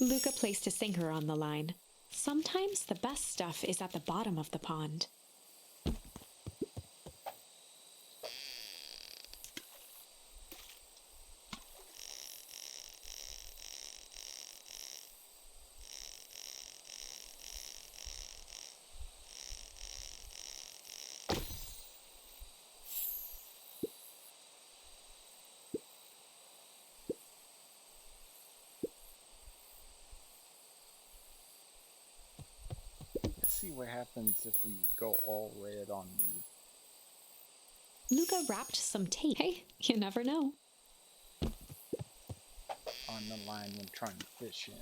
Luca placed a sinker on the line. Sometimes the best stuff is at the bottom of the pond. Let's see what happens if we go all red on Luca wrapped some tape. Hey, you never know. the line when trying to fish in.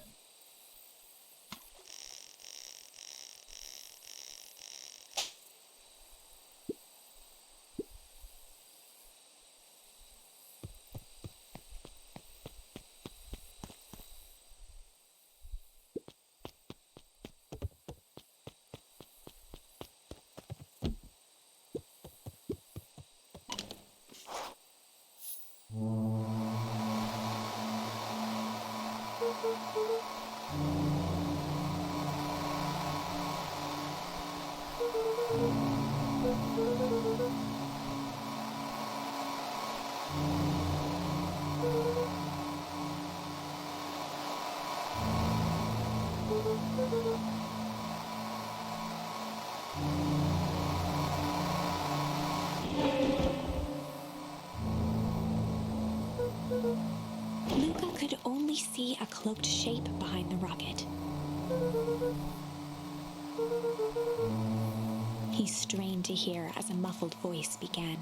Luca could only see a cloaked shape behind the rocket. He strained to hear as a muffled voice began.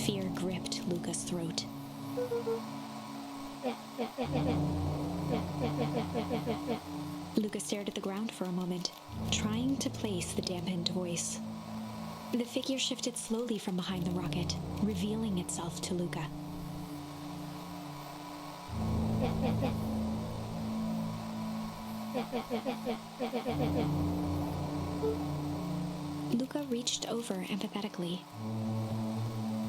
Fear gripped Luca's throat. Luca stared at the ground for a moment, trying to place the dampened voice. The figure shifted slowly from behind the rocket, revealing itself to Luca. Luca reached over empathetically.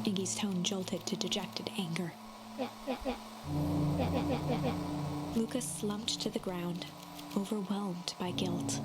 Iggy's tone jolted to dejected anger. Luca slumped to the ground, overwhelmed by guilt.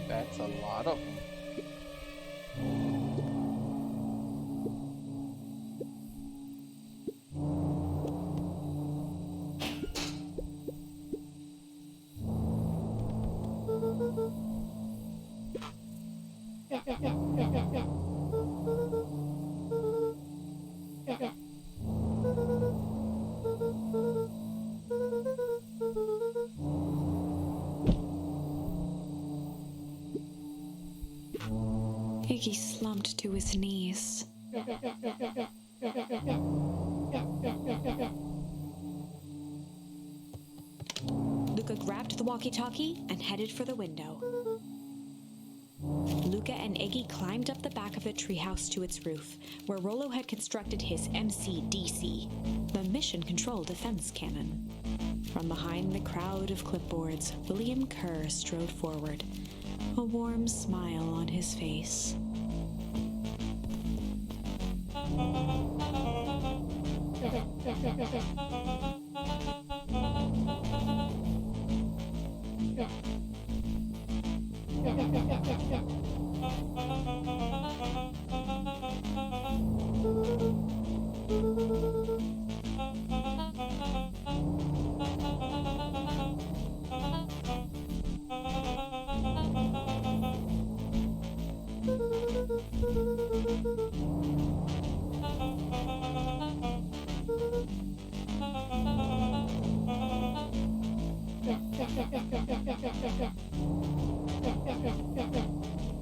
That's a lot of them. Iggy slumped to his knees. Luca grabbed the walkie-talkie and headed for the window. Luca Luca and Iggy climbed up the back of the treehouse to its roof, where Rollo had constructed his MCDC, the Mission Control Defense Cannon. From behind the crowd of clipboards, William Kerr strode forward, a warm smile on his face.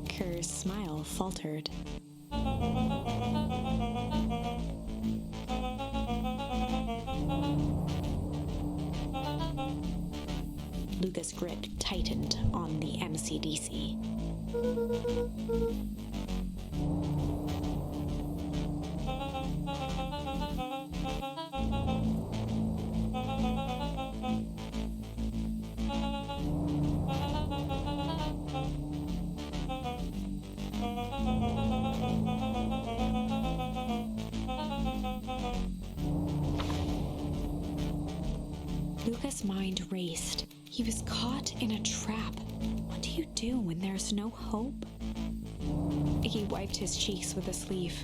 Kerr's smile faltered. Luca's grip tightened on the MCDC. Luca's mind raced. He was caught in a trap. What do you do when there's no hope? Iggy wiped his cheeks with a sleeve.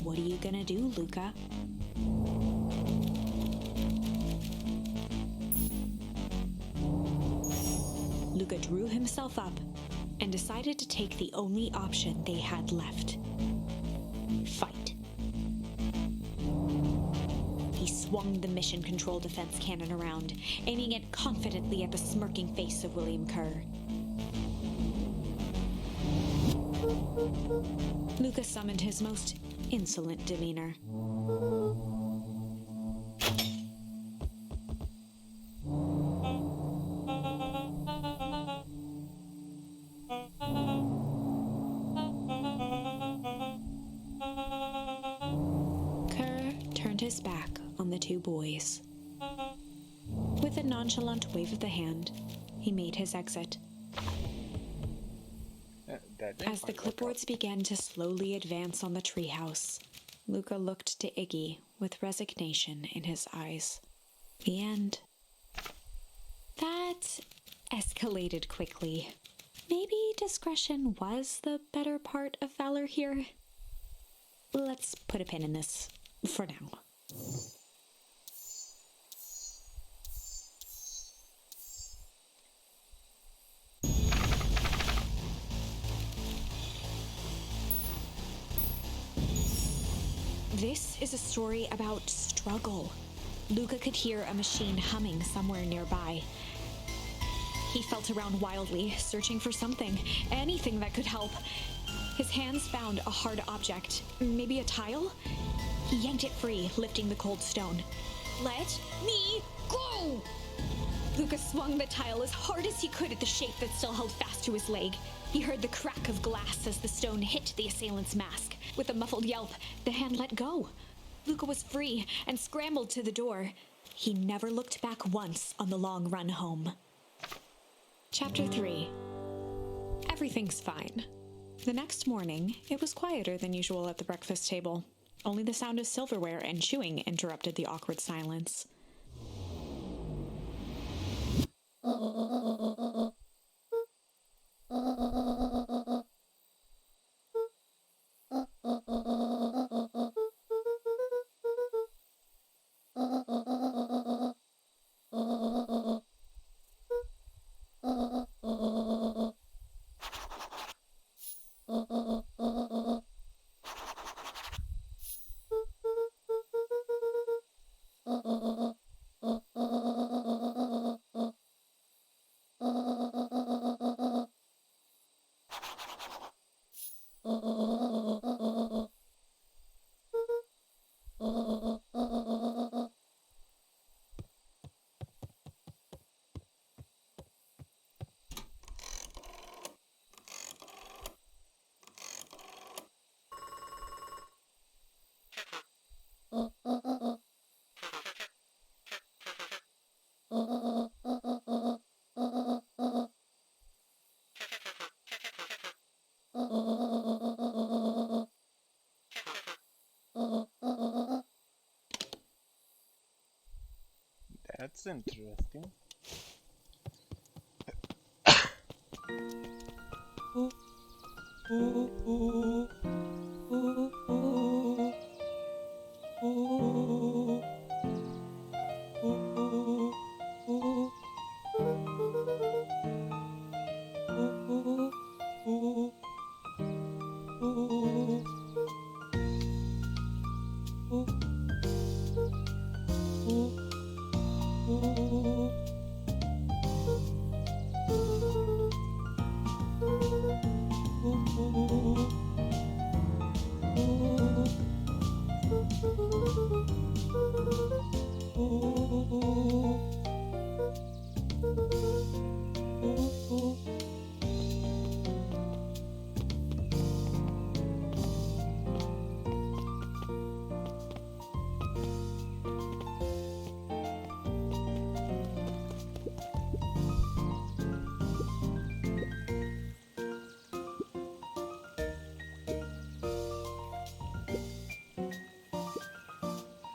What are you gonna do, Luca? Luca drew himself up and decided to take the only option they had left. Fight. He swung the Mission Control Defense Cannon around, aiming it confidently at the smirking face of William Kerr. Luca summoned his most insolent demeanor. Kerr turned his back on the two boys. With a nonchalant wave of the hand, he made his exit. As the clipboards began to slowly advance on the treehouse, Luca looked to Iggy with resignation in his eyes. The end. That escalated quickly. Maybe discretion was the better part of valor here. Let's put a pin in this for now. This is a story about struggle. Luca could hear a machine humming somewhere nearby. He felt around wildly, searching for something, anything that could help. His hands found a hard object, maybe a tile? He yanked it free, lifting the cold stone. Let me go! Luca swung the tile as hard as he could at the shape that still held fast to his leg. He heard the crack of glass as the stone hit the assailant's mask. With a muffled yelp, the hand let go. Luca was free and scrambled to the door. He never looked back once on the long run home. Chapter 3. Everything's fine. The next morning, it was quieter than usual at the breakfast table. Only the sound of silverware and chewing interrupted the awkward silence. That's interesting.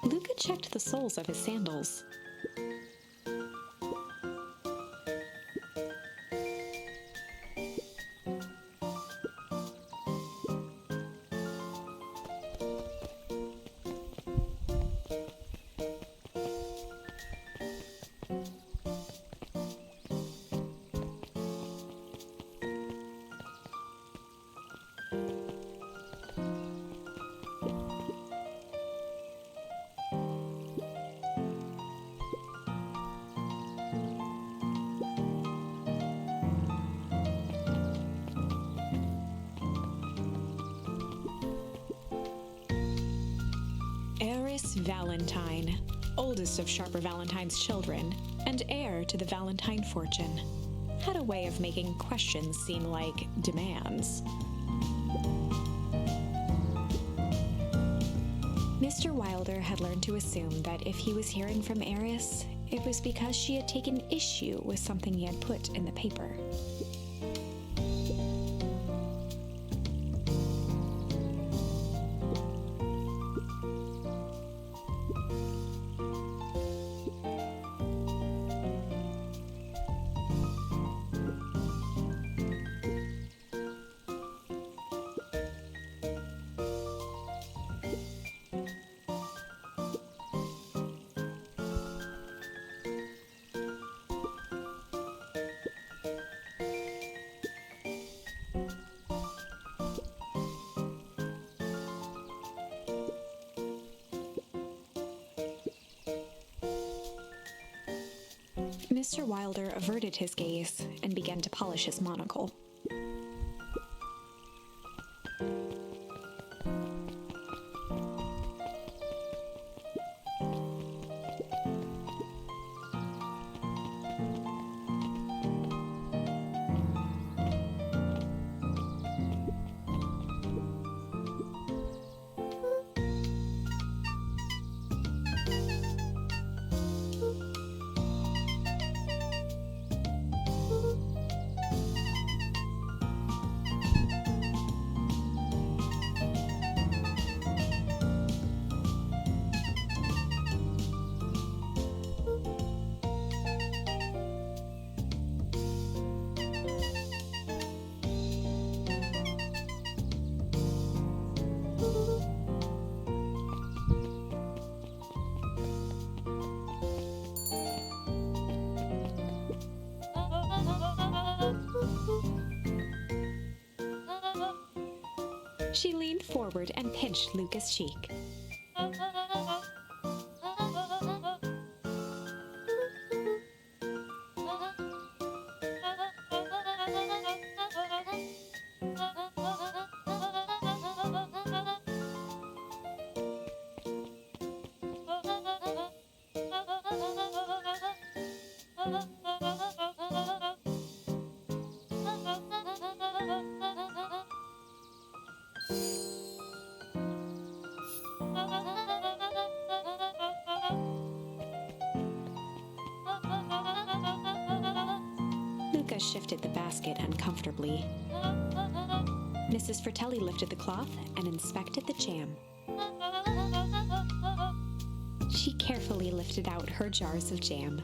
Luca checked the soles of his sandals. Eris Valentine, oldest of Sharper Valentine's children, and heir to the Valentine fortune, had a way of making questions seem like demands. Mr. Wilder had learned to assume that if he was hearing from Eris, it was because she had taken issue with something he had put in the paper. Mr. Wilder averted his gaze and began to polish his monocle. She leaned forward and pinched Luca's cheek. Luca shifted the basket uncomfortably. Mrs. Fratelli lifted the cloth and inspected the jam. She carefully lifted out her jars of jam.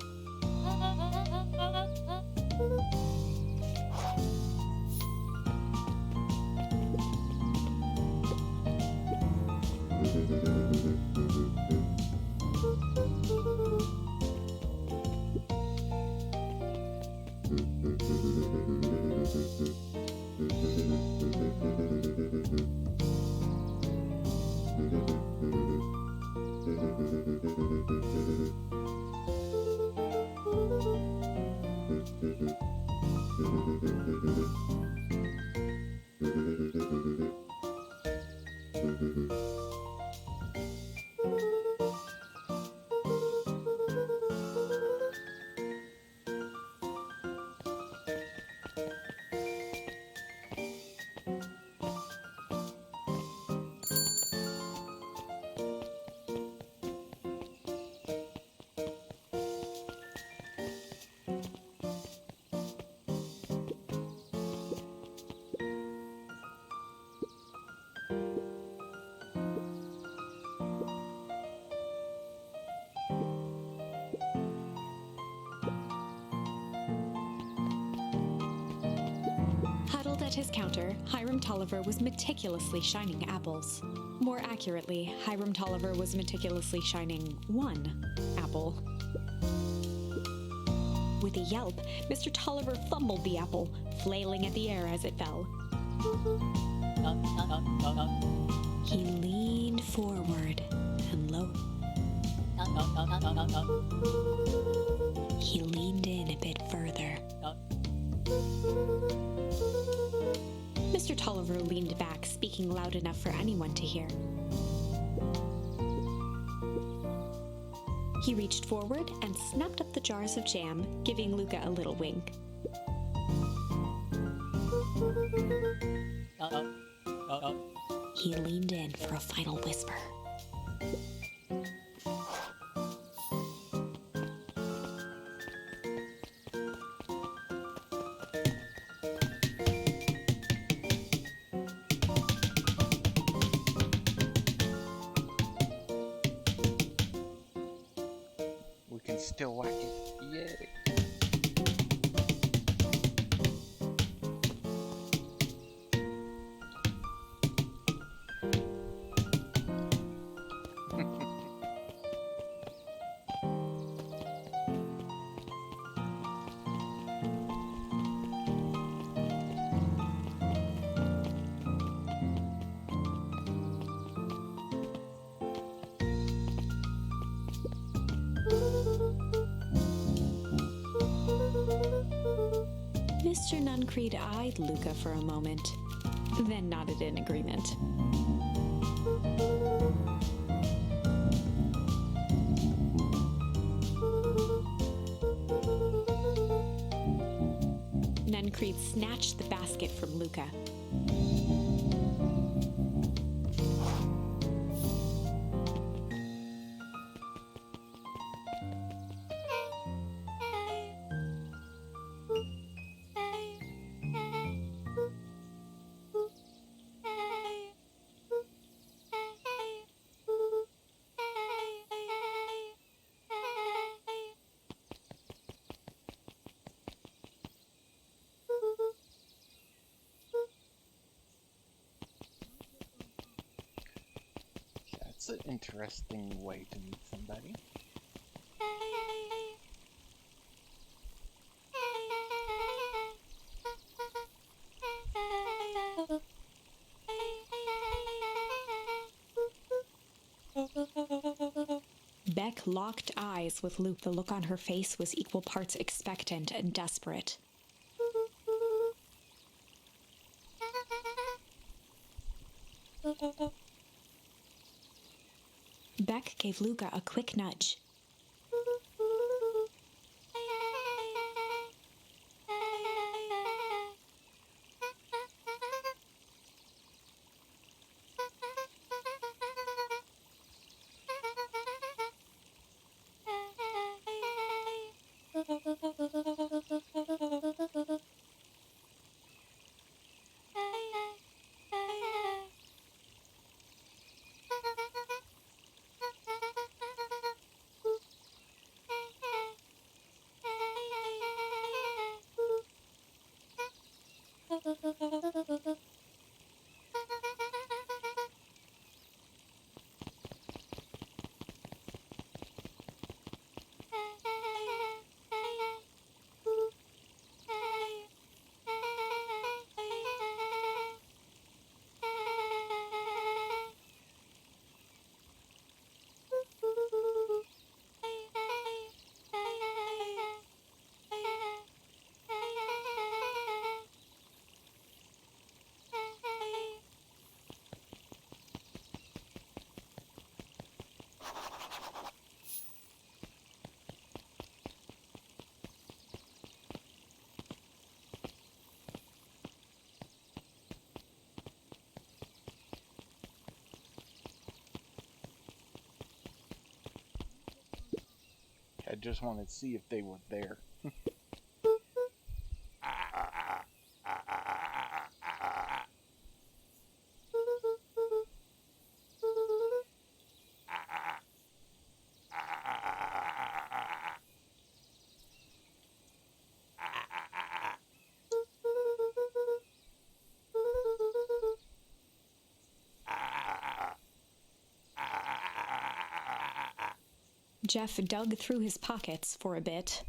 Huddled at his counter, Hiram Tolliver was meticulously shining apples. More accurately, Hiram Tolliver was meticulously shining one apple. With a yelp, Mr. Tolliver fumbled the apple, flailing at the air as it fell. He leaned forward, and lo, he leaned in a bit further. Mr. Tolliver leaned back, speaking loud enough for anyone to hear. He reached forward and snapped up the jars of jam, giving Luca a little wink. He leaned in for a final whisper. We can still whack it. Yay. Mr. Nuncreed eyed Luca for a moment, then nodded in agreement. Nuncreed snatched the basket from Luca. That's an interesting way to meet somebody. Beck locked eyes with Luke. The look on her face was equal parts expectant and desperate. Beck gave Luca a quick nudge. just wanted to see if they were there. Jeff dug through his pockets for a bit.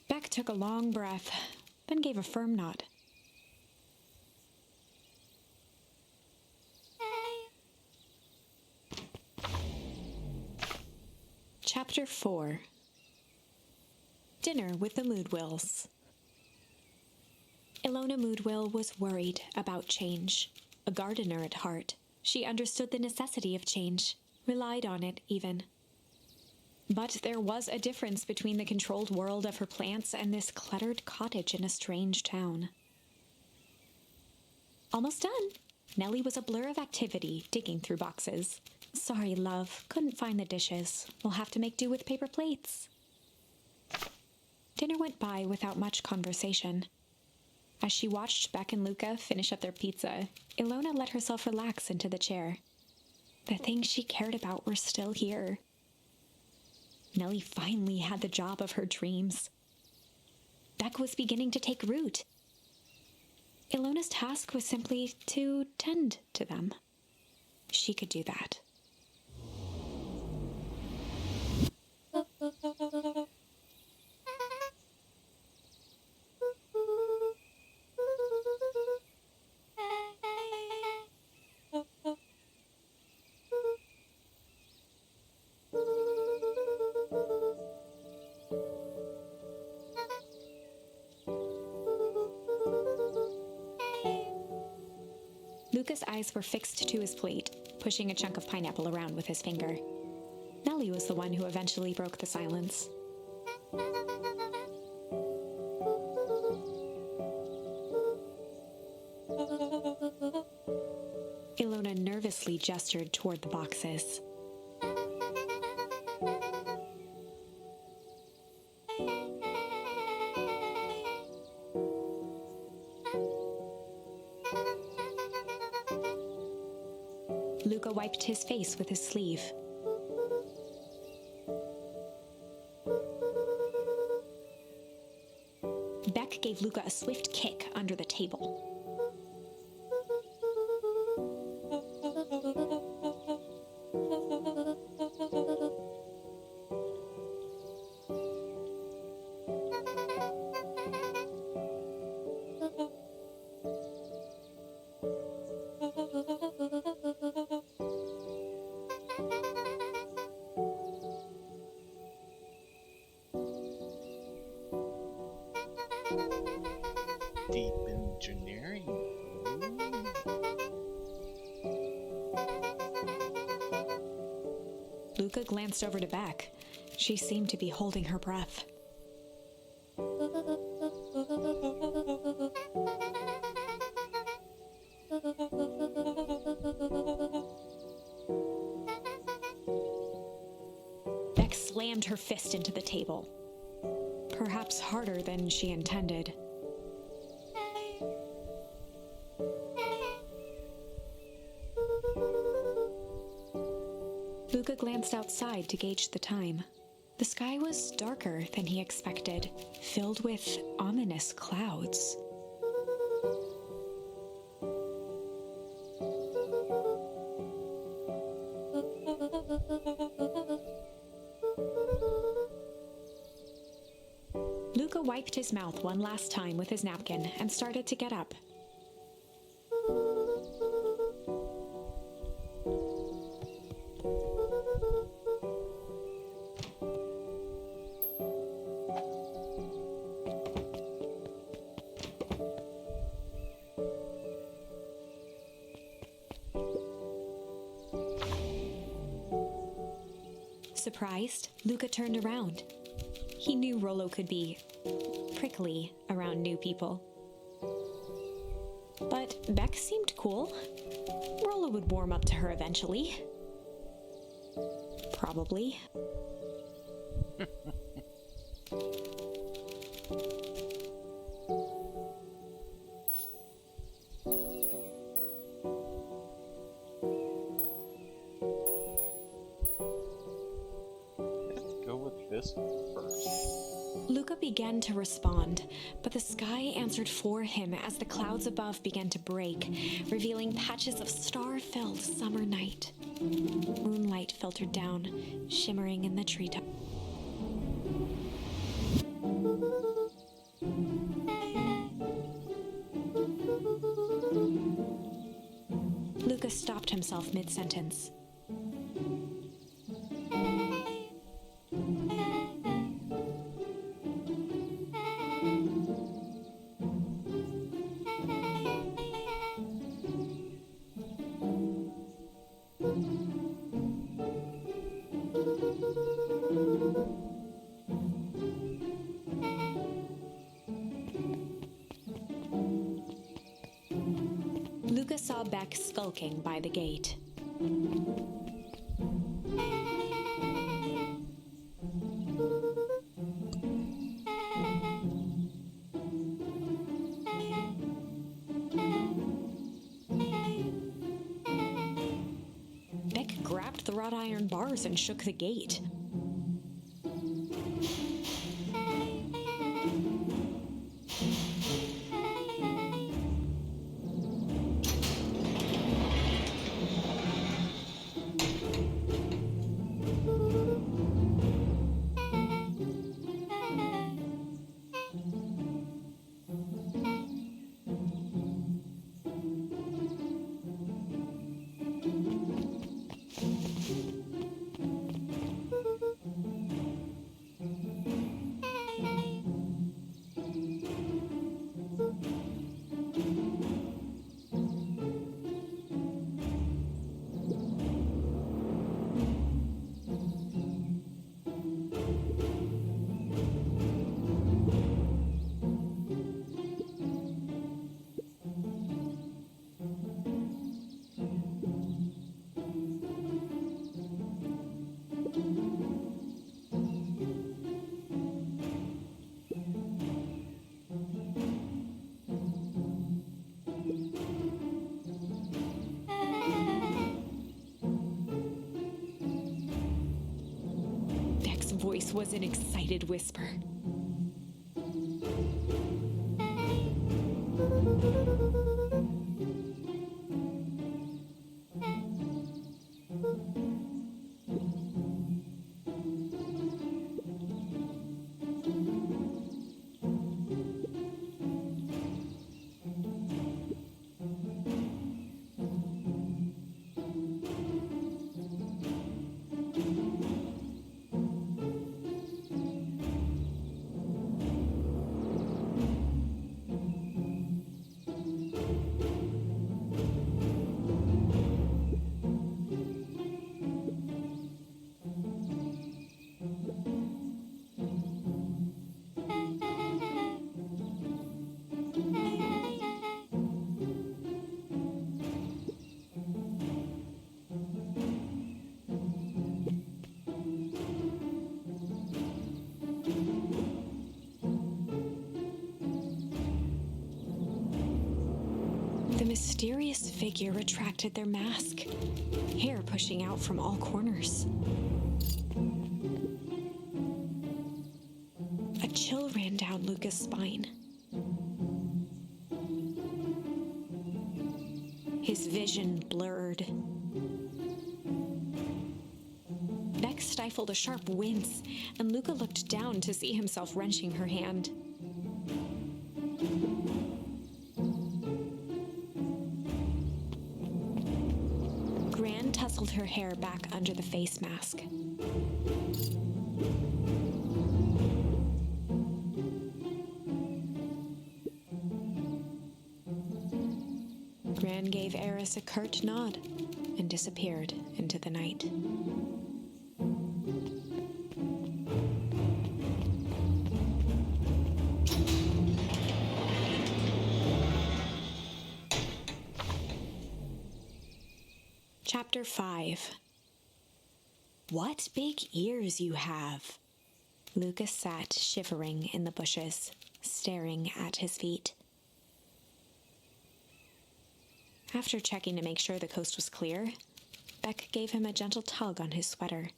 Beck took a long breath, then gave a firm nod. Chapter 4. Dinner with the Moodwills. Ilona Moodwill was worried about change. A gardener at heart, she understood the necessity of change, relied on it even. But there was a difference between the controlled world of her plants and this cluttered cottage in a strange town. Almost done. Nellie was a blur of activity, digging through boxes. Sorry, love, couldn't find the dishes. We'll have to make do with paper plates. Dinner went by without much conversation. As she watched Beck and Luca finish up their pizza, Ilona let herself relax into the chair. The things she cared about were still here. Nellie finally had the job of her dreams. Beck was beginning to take root. Ilona's task was simply to tend to them. She could do that. Luca's eyes were fixed to his plate, pushing a chunk of pineapple around with his finger. Nellie was the one who eventually broke the silence. Ilona nervously gestured toward the boxes. Luca wiped his face with his sleeve. Beck gave Luca a swift kick under the table. Deep engineering. Ooh. Luca glanced over to Beck. She seemed to be holding her breath. Beck slammed her fist into the table, perhaps harder than she intended. Luca glanced outside to gauge the time. The sky was darker than he expected, filled with ominous clouds. Luca wiped his mouth one last time with his napkin and started to get up. Surprised, Luca turned around. He knew Rollo could be prickly around new people. But Beck seemed cool. Rollo would warm up to her eventually. Probably. Let's go with this first. Luca began to respond, but the sky answered for him as the clouds above began to break, revealing patches of star-filled summer night. Moonlight filtered down, shimmering in the treetops. Luca stopped himself mid-sentence. Luca saw Beck skulking by the gate. Beck grabbed the wrought iron bars and shook the gate. Beck's voice was an excited whisper. The mysterious figure retracted their mask, hair pushing out from all corners. A chill ran down Luca's spine. His vision blurred. Beck stifled a sharp wince, and Luca looked down to see himself wrenching her hand. Gran tousled her hair back under the face mask. Gran gave Eris a curt nod and disappeared into the night. Chapter 5. What big ears you have! Lucas sat shivering in the bushes, staring at his feet. After checking to make sure the coast was clear, Beck gave him a gentle tug on his sweater.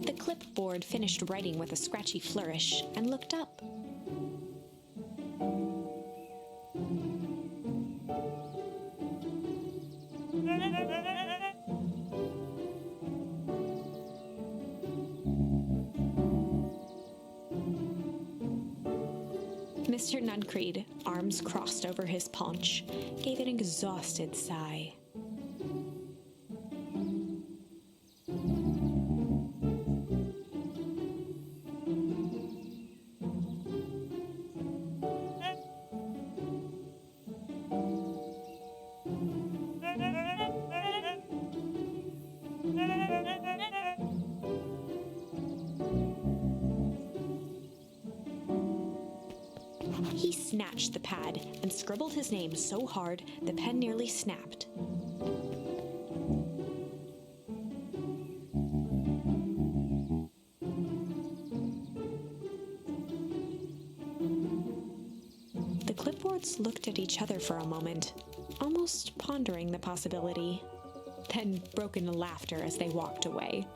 The clipboard finished writing with a scratchy flourish and looked up. Mr. Nuncreed, arms crossed over his paunch, gave an exhausted sigh. He snatched the pad and scribbled his name so hard the pen nearly snapped. The clipboards looked at each other for a moment, almost pondering the possibility, then broke into laughter as they walked away.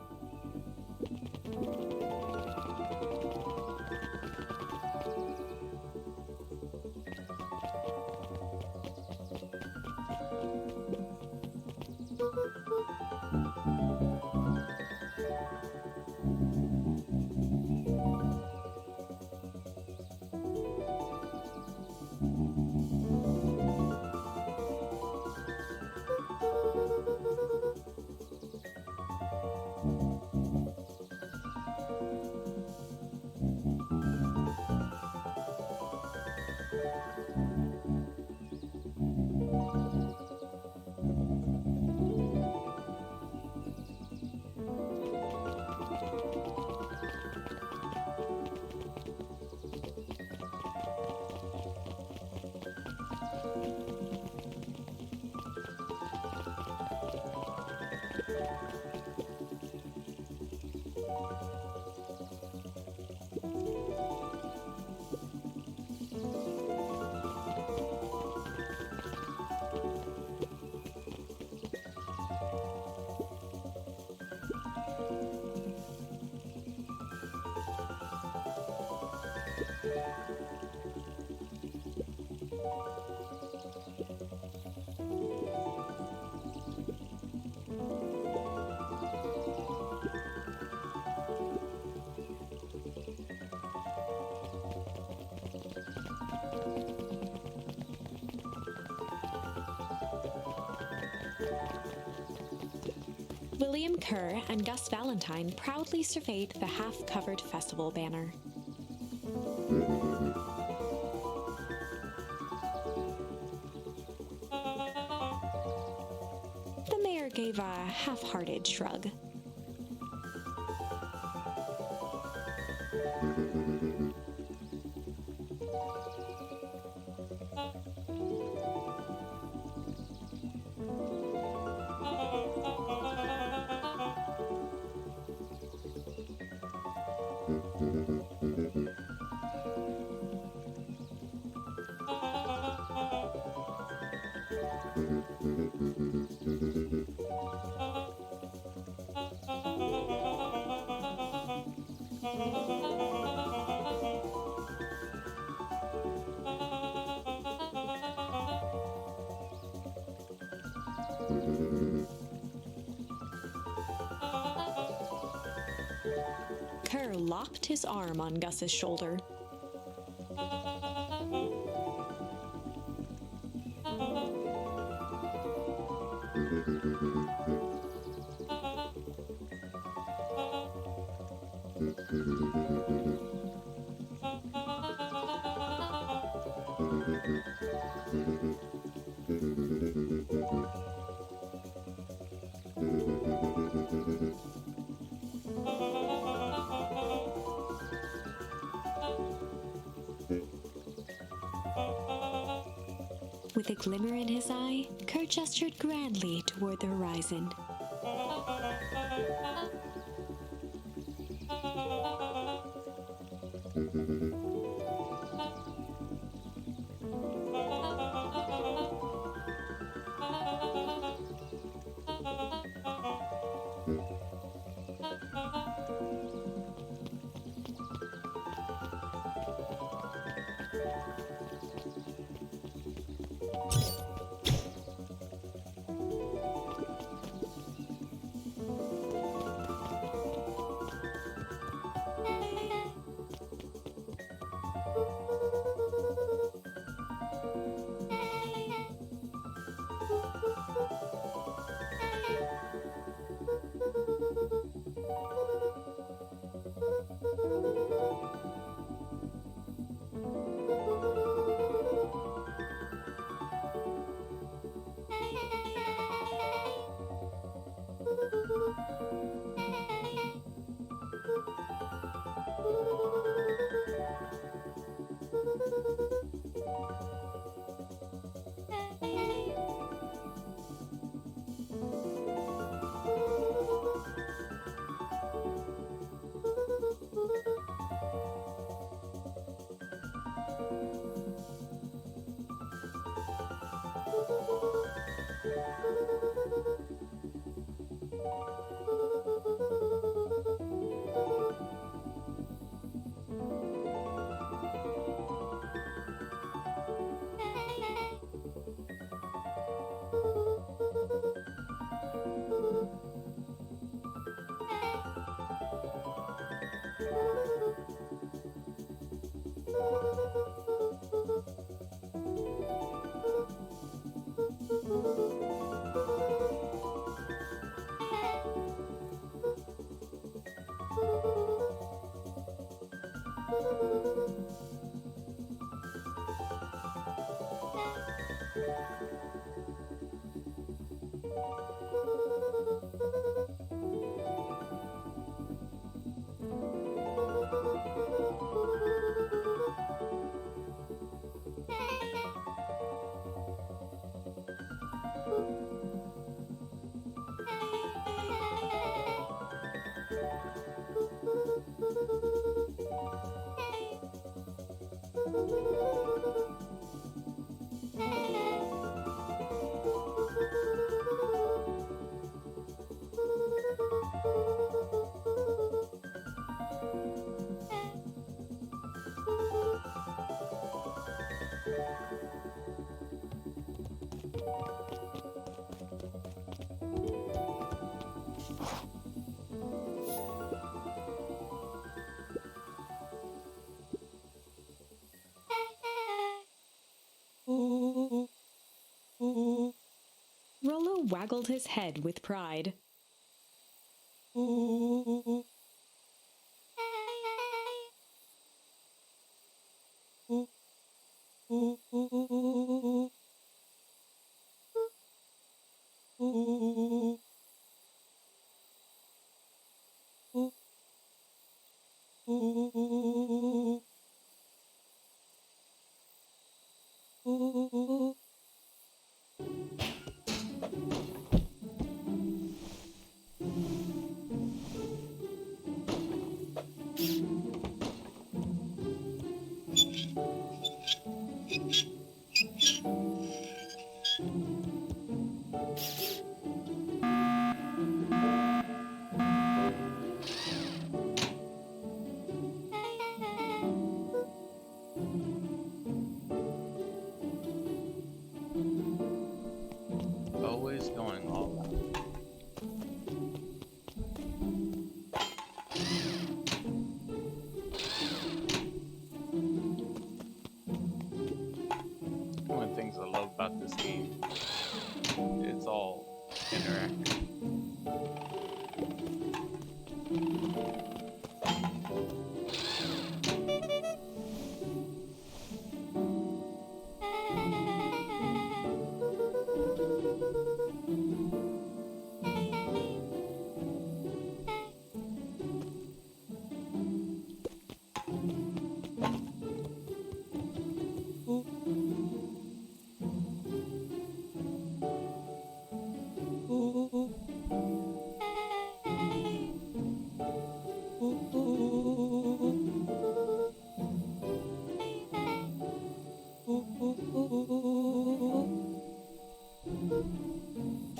William Kerr and Gus Valentine proudly surveyed the half-covered festival banner. The mayor gave a half-hearted shrug. Kerr locked his arm on Gus's shoulder. With a glimmer in his eye, Kerr gestured grandly toward the horizon. Rollo waggled his head with pride. Always going all out. One of the things I love about this game, it's all interactive.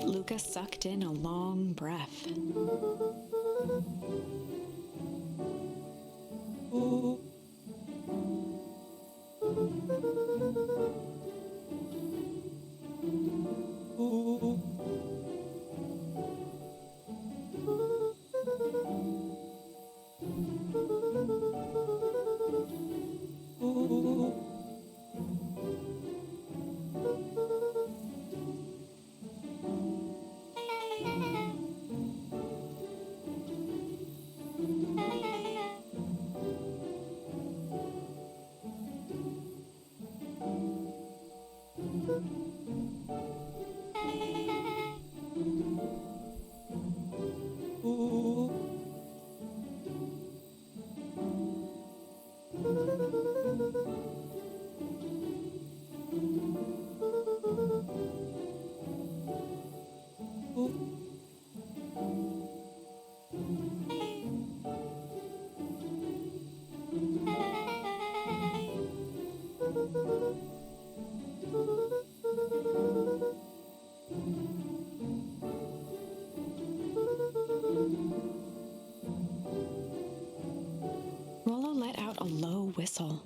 Luca sucked in a long breath. Rollo let out a low whistle.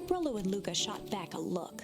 Rollo and Luca shot back a look.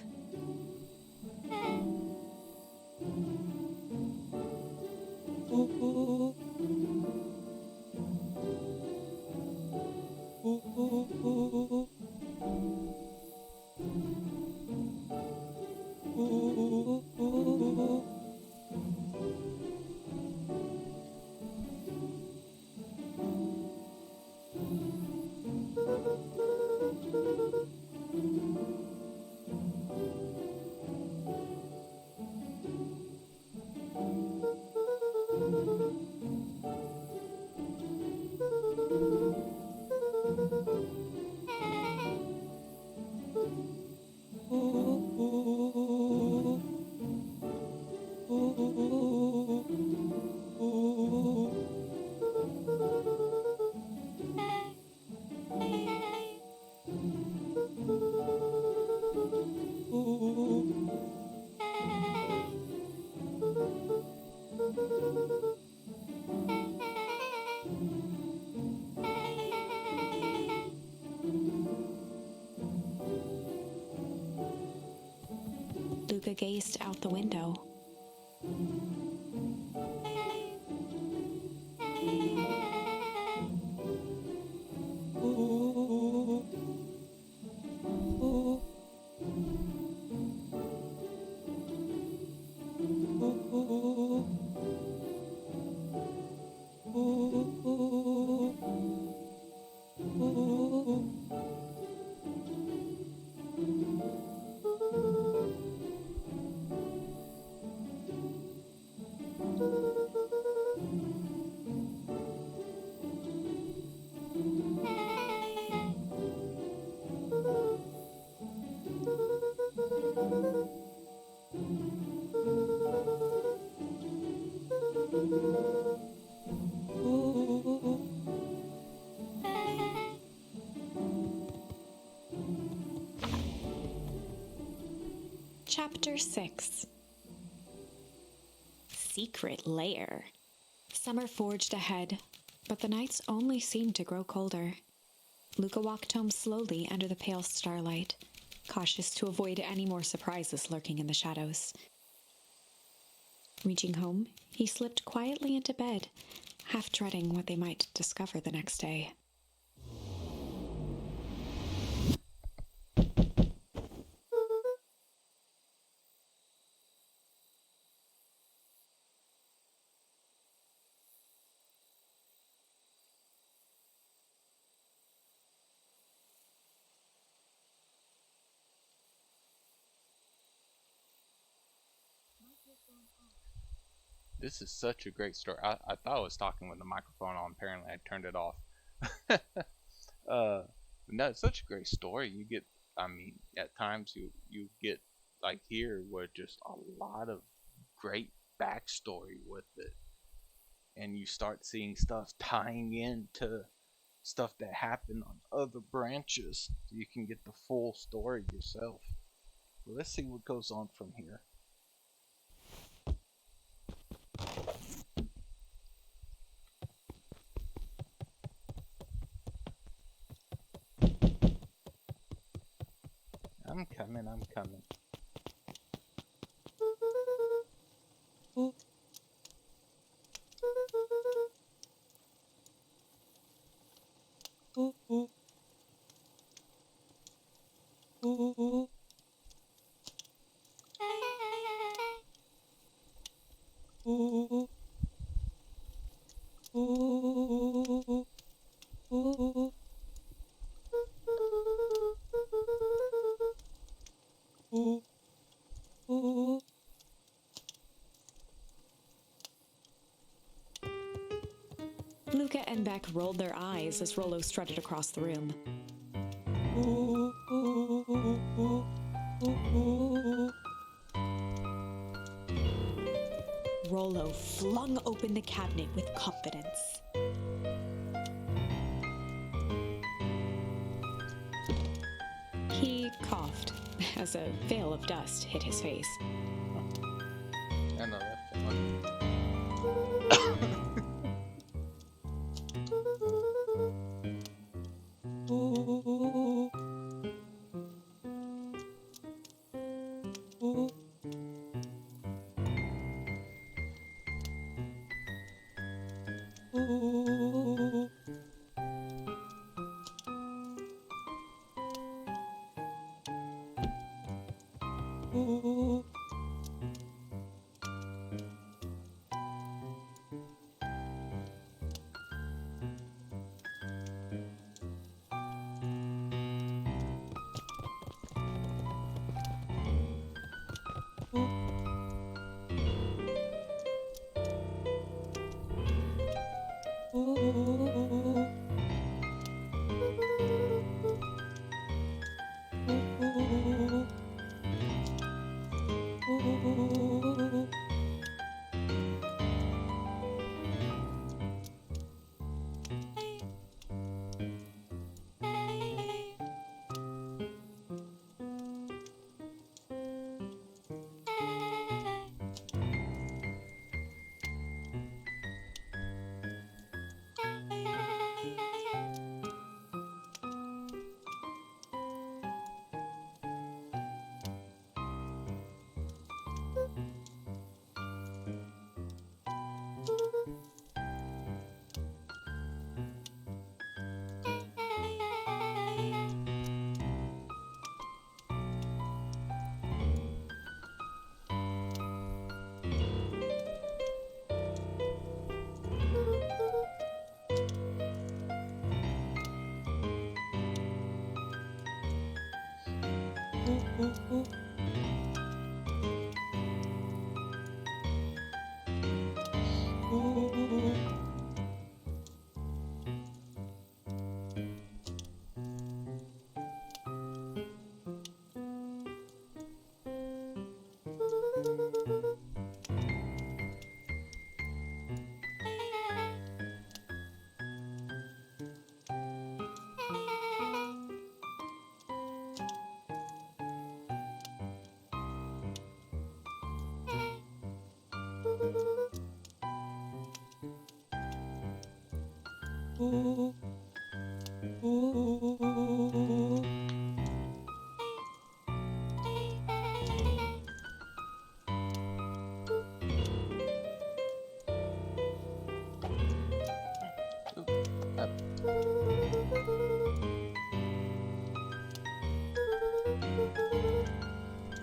Luca gazed out the window. Chapter 6. Secret Lair. Summer forged ahead, but the nights only seemed to grow colder. Luca walked home slowly under the pale starlight, cautious to avoid any more surprises lurking in the shadows. Reaching home, he slipped quietly into bed, half dreading what they might discover the next day. This is such a great story. I thought I was talking with the microphone on. Apparently, I turned it off. No, it's such a great story. You get, I mean, at times you get like here where just a lot of great backstory with it, and you start seeing stuff tying into stuff that happened on other branches, so you can get the full story yourself. Well, let's see what goes on from here. I'm coming. Luca and Beck rolled their eyes as Rollo strutted across the room. Rollo flung open the cabinet with confidence. He coughed as a veil of dust hit his face. I know that feeling.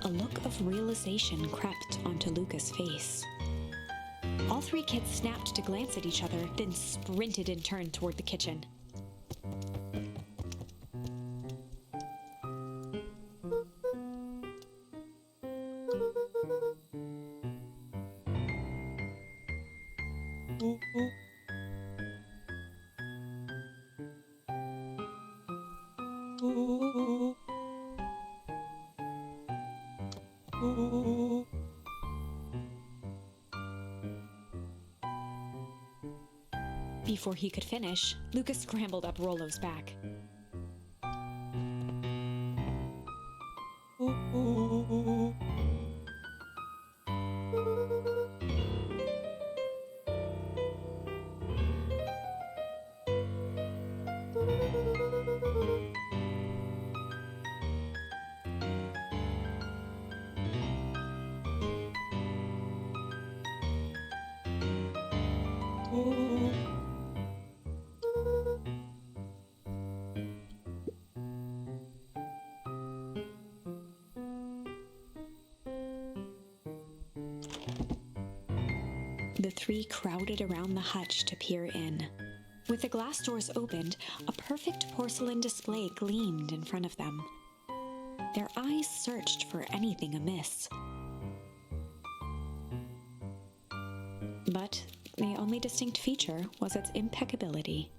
A look of realization crept onto Luca's face. All three kids snapped to glance at each other, then sprinted in turn toward the kitchen. Before he could finish, Luca scrambled up Rollo's back. The three crowded around the hutch to peer in. With the glass doors opened, a perfect porcelain display gleamed in front of them. Their eyes searched for anything amiss. But the only distinct feature was its impeccability.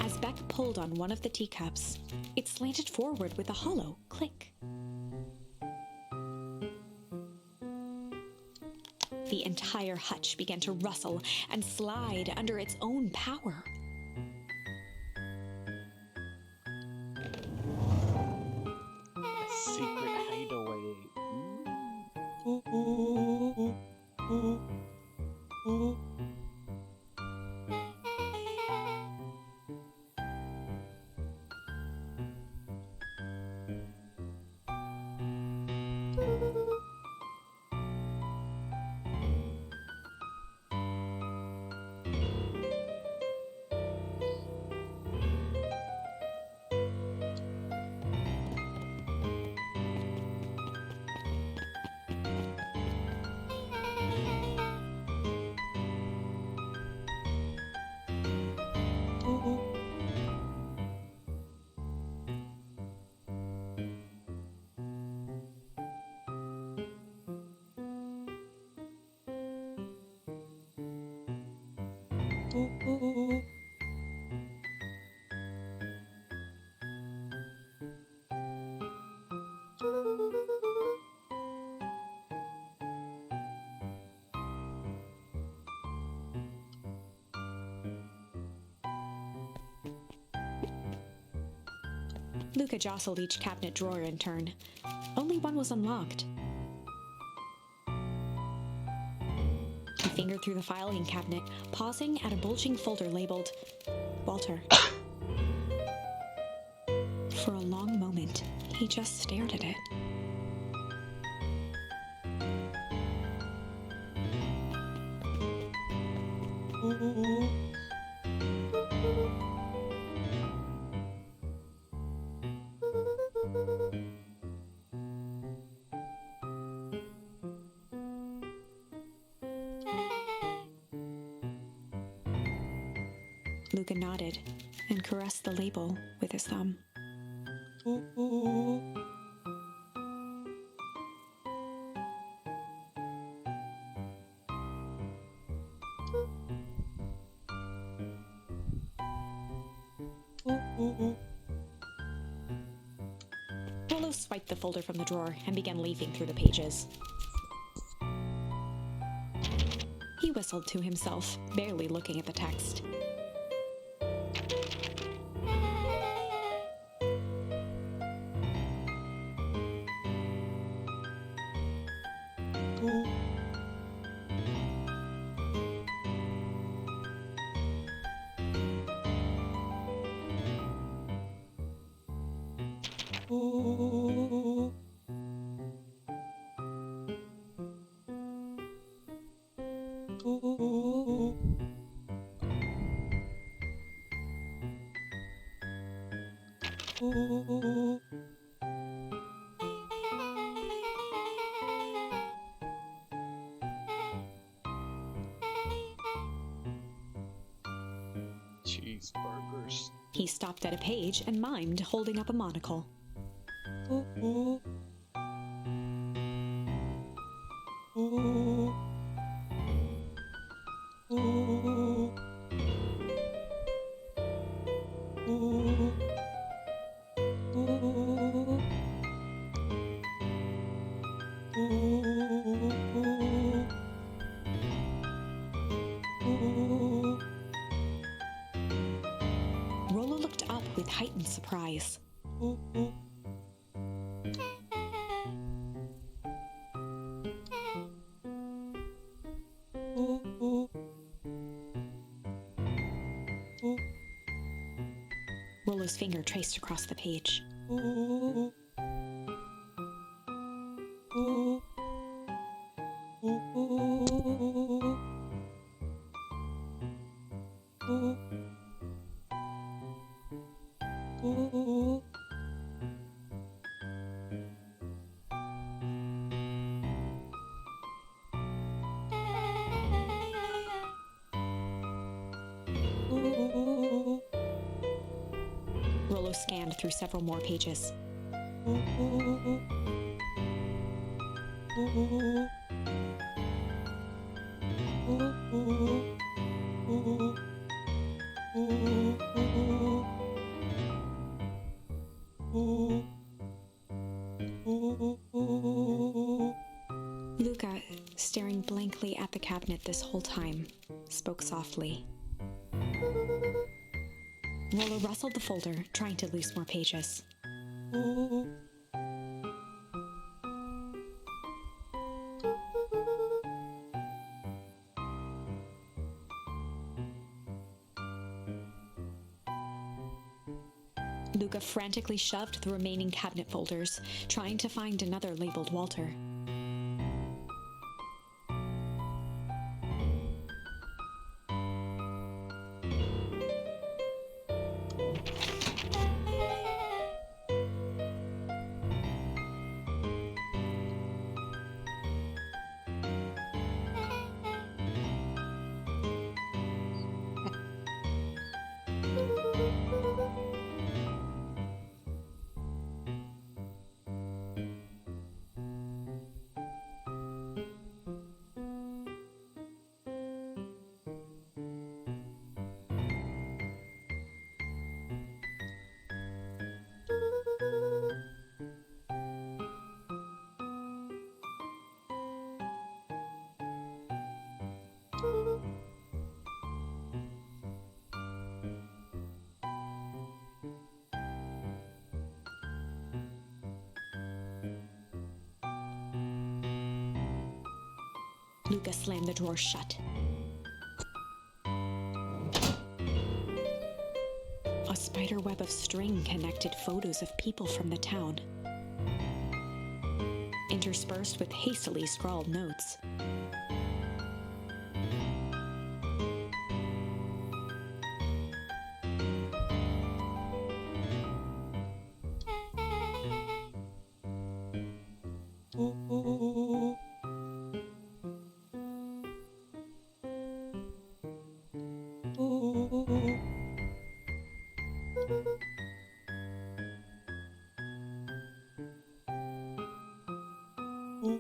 As Beck pulled on one of the teacups, it slanted forward with a hollow click. The entire hutch began to rustle and slide under its own power. Secret hideaway. Luca jostled each cabinet drawer in turn. Only one was unlocked. He fingered through the filing cabinet, pausing at a bulging folder labeled Walter. For a long moment, he just stared at it. Luca nodded and caressed the label with his thumb. Rollo swiped the folder from the drawer and began leafing through the pages. He whistled to himself, barely looking at the text. Cheeseburgers. He stopped at a page and mimed, holding up a monocle. Rollo looked up with heightened surprise. Rollo's finger traced across the page. Rollo scanned through several more pages. Luca, staring blankly at the cabinet this whole time, spoke softly. Rollo rustled the folder, trying to loose more pages. Luca frantically shoved the remaining cabinet folders, trying to find another labeled Walter. Luca slammed the drawer shut. A spider web of string connected photos of people from the town, interspersed with hastily scrawled notes. Now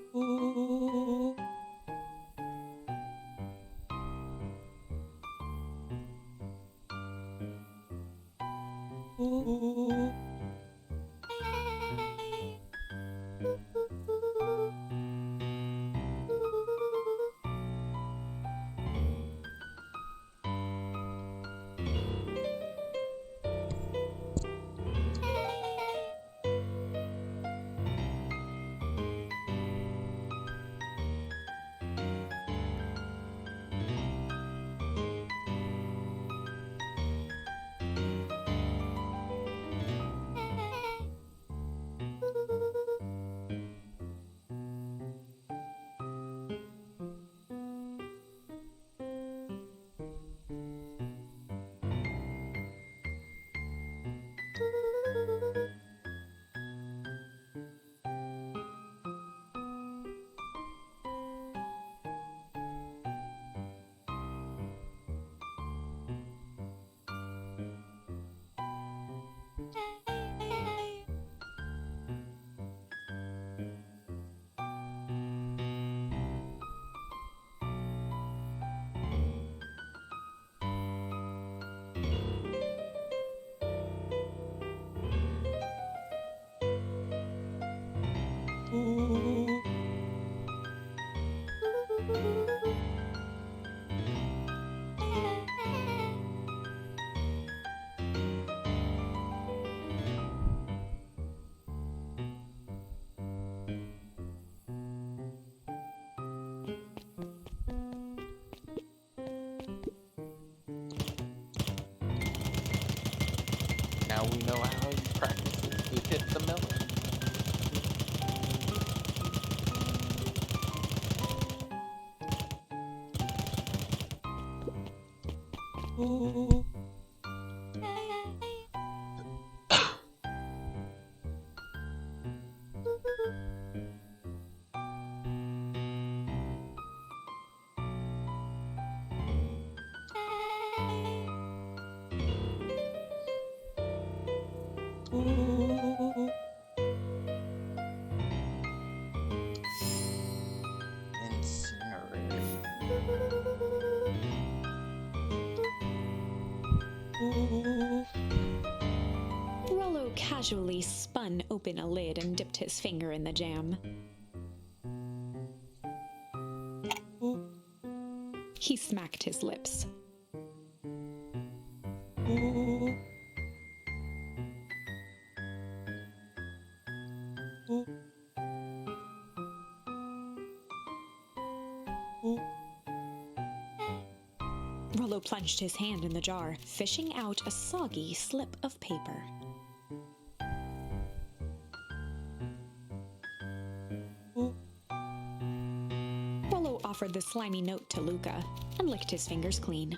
we know how he practices to hit the melon. Incinerate. Rollo casually spun open a lid and dipped his finger in the jam. He smacked his lips. Rollo plunged his hand in the jar, fishing out a soggy slip of paper. Rollo offered the slimy note to Luca and licked his fingers clean.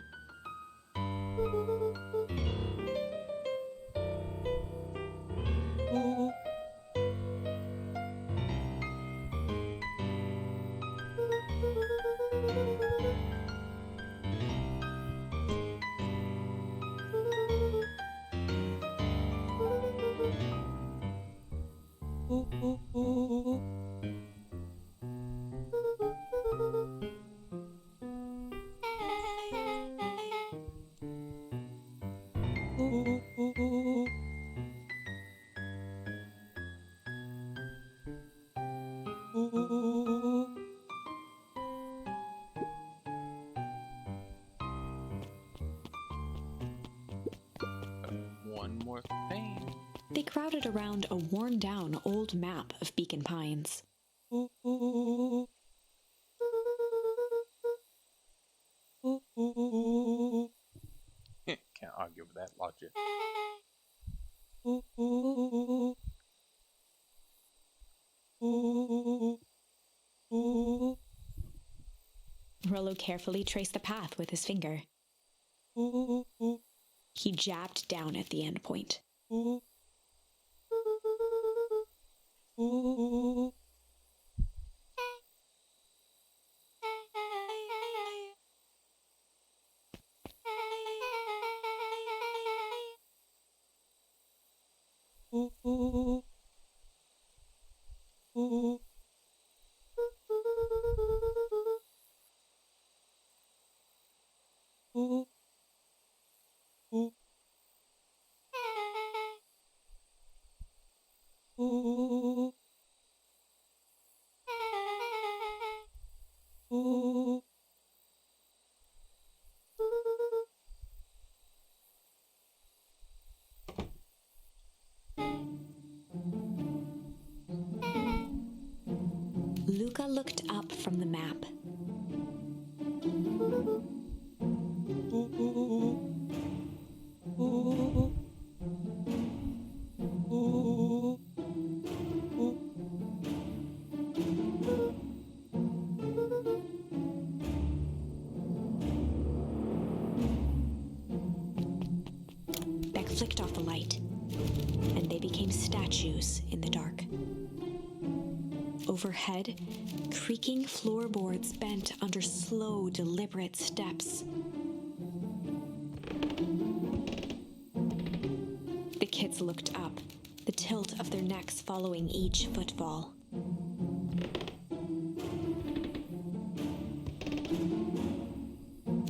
One more thing. They crowded around a worn-down old map of Beacon Pines. Can't argue with that logic. Rollo carefully traced the path with his finger. He jabbed down at the end point. from the map. Beck flicked off the light, and they became statues in the dark. Overhead, creaking floorboards bent under slow, deliberate steps. The kids looked up, the tilt of their necks following each footfall.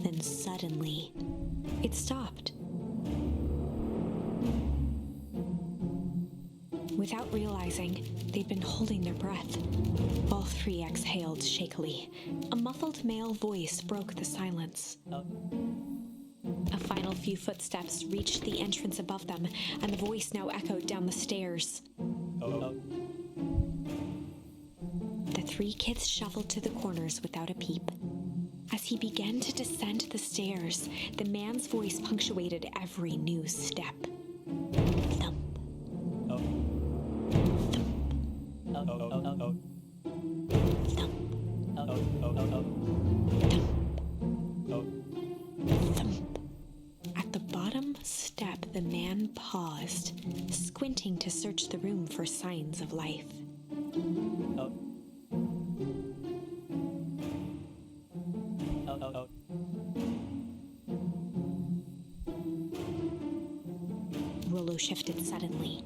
Then suddenly, it stopped. Without realizing, they'd been holding their breath. All three exhaled shakily. A muffled male voice broke the silence. A final few footsteps reached the entrance above them, and the voice now echoed down the stairs. The three kids shuffled to the corners without a peep. As he began to descend the stairs, the man's voice punctuated every new step. Thump. At the bottom step, the man paused, squinting to search the room for signs of life. Rollo shifted suddenly.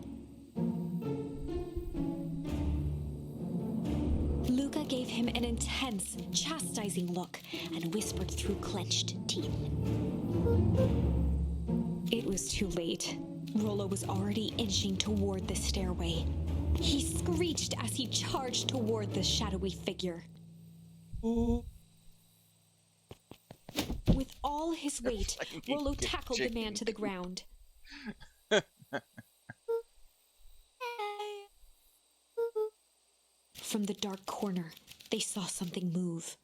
Luca gave him an intense, chastising look and whispered through clenched teeth. It was too late. Rollo was already inching toward the stairway. He screeched as he charged toward the shadowy figure. With all his weight, Rollo tackled the man to the ground. From the dark corner, they saw something move.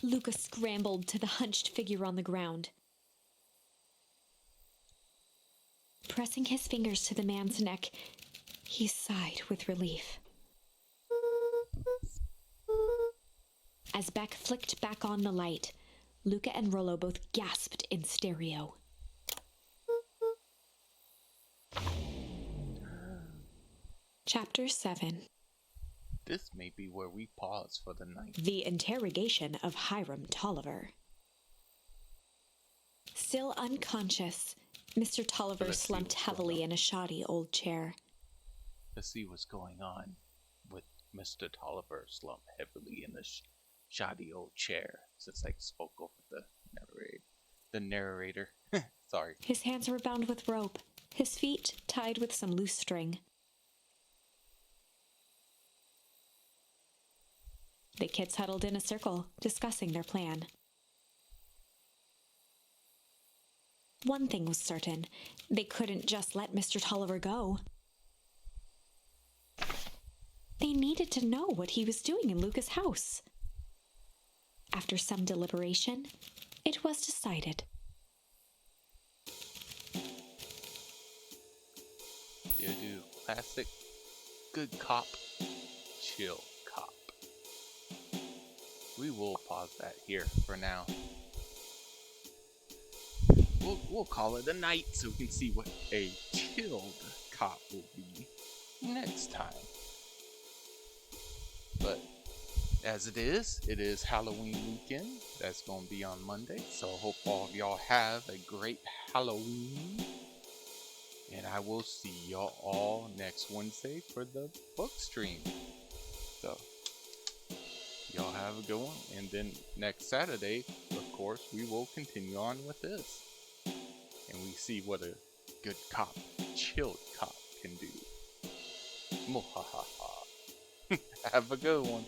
Luca scrambled to the hunched figure on the ground. Pressing his fingers to the man's neck, he sighed with relief. As Beck flicked back on the light, Luca and Rollo both gasped in stereo. Chapter 7. This may be where we pause for the night. The interrogation of Hiram Tolliver. Still unconscious, Mr. Tolliver slumped heavily in a shoddy old chair. Let's see what's going on with Mr. Tolliver slumped heavily in the shoddy old chair. Since I spoke over the narrator. Sorry. His hands were bound with rope, his feet tied with some loose string. The kids huddled in a circle, discussing their plan. One thing was certain. They couldn't just let Mr. Tolliver go. They needed to know what he was doing in Luca's house. After some deliberation, it was decided. Do classic good cop, chill cop. We will pause that here for now. We'll call it a night so we can see what a chilled cop will be next time. But as it is Halloween weekend. That's going to be on Monday. So I hope all of y'all have a great Halloween. And I will see y'all all next Wednesday for the book stream. So y'all have a good one. And then next Saturday, of course, we will continue on with this. And we see what a good cop, chilled cop can do. Have a good one.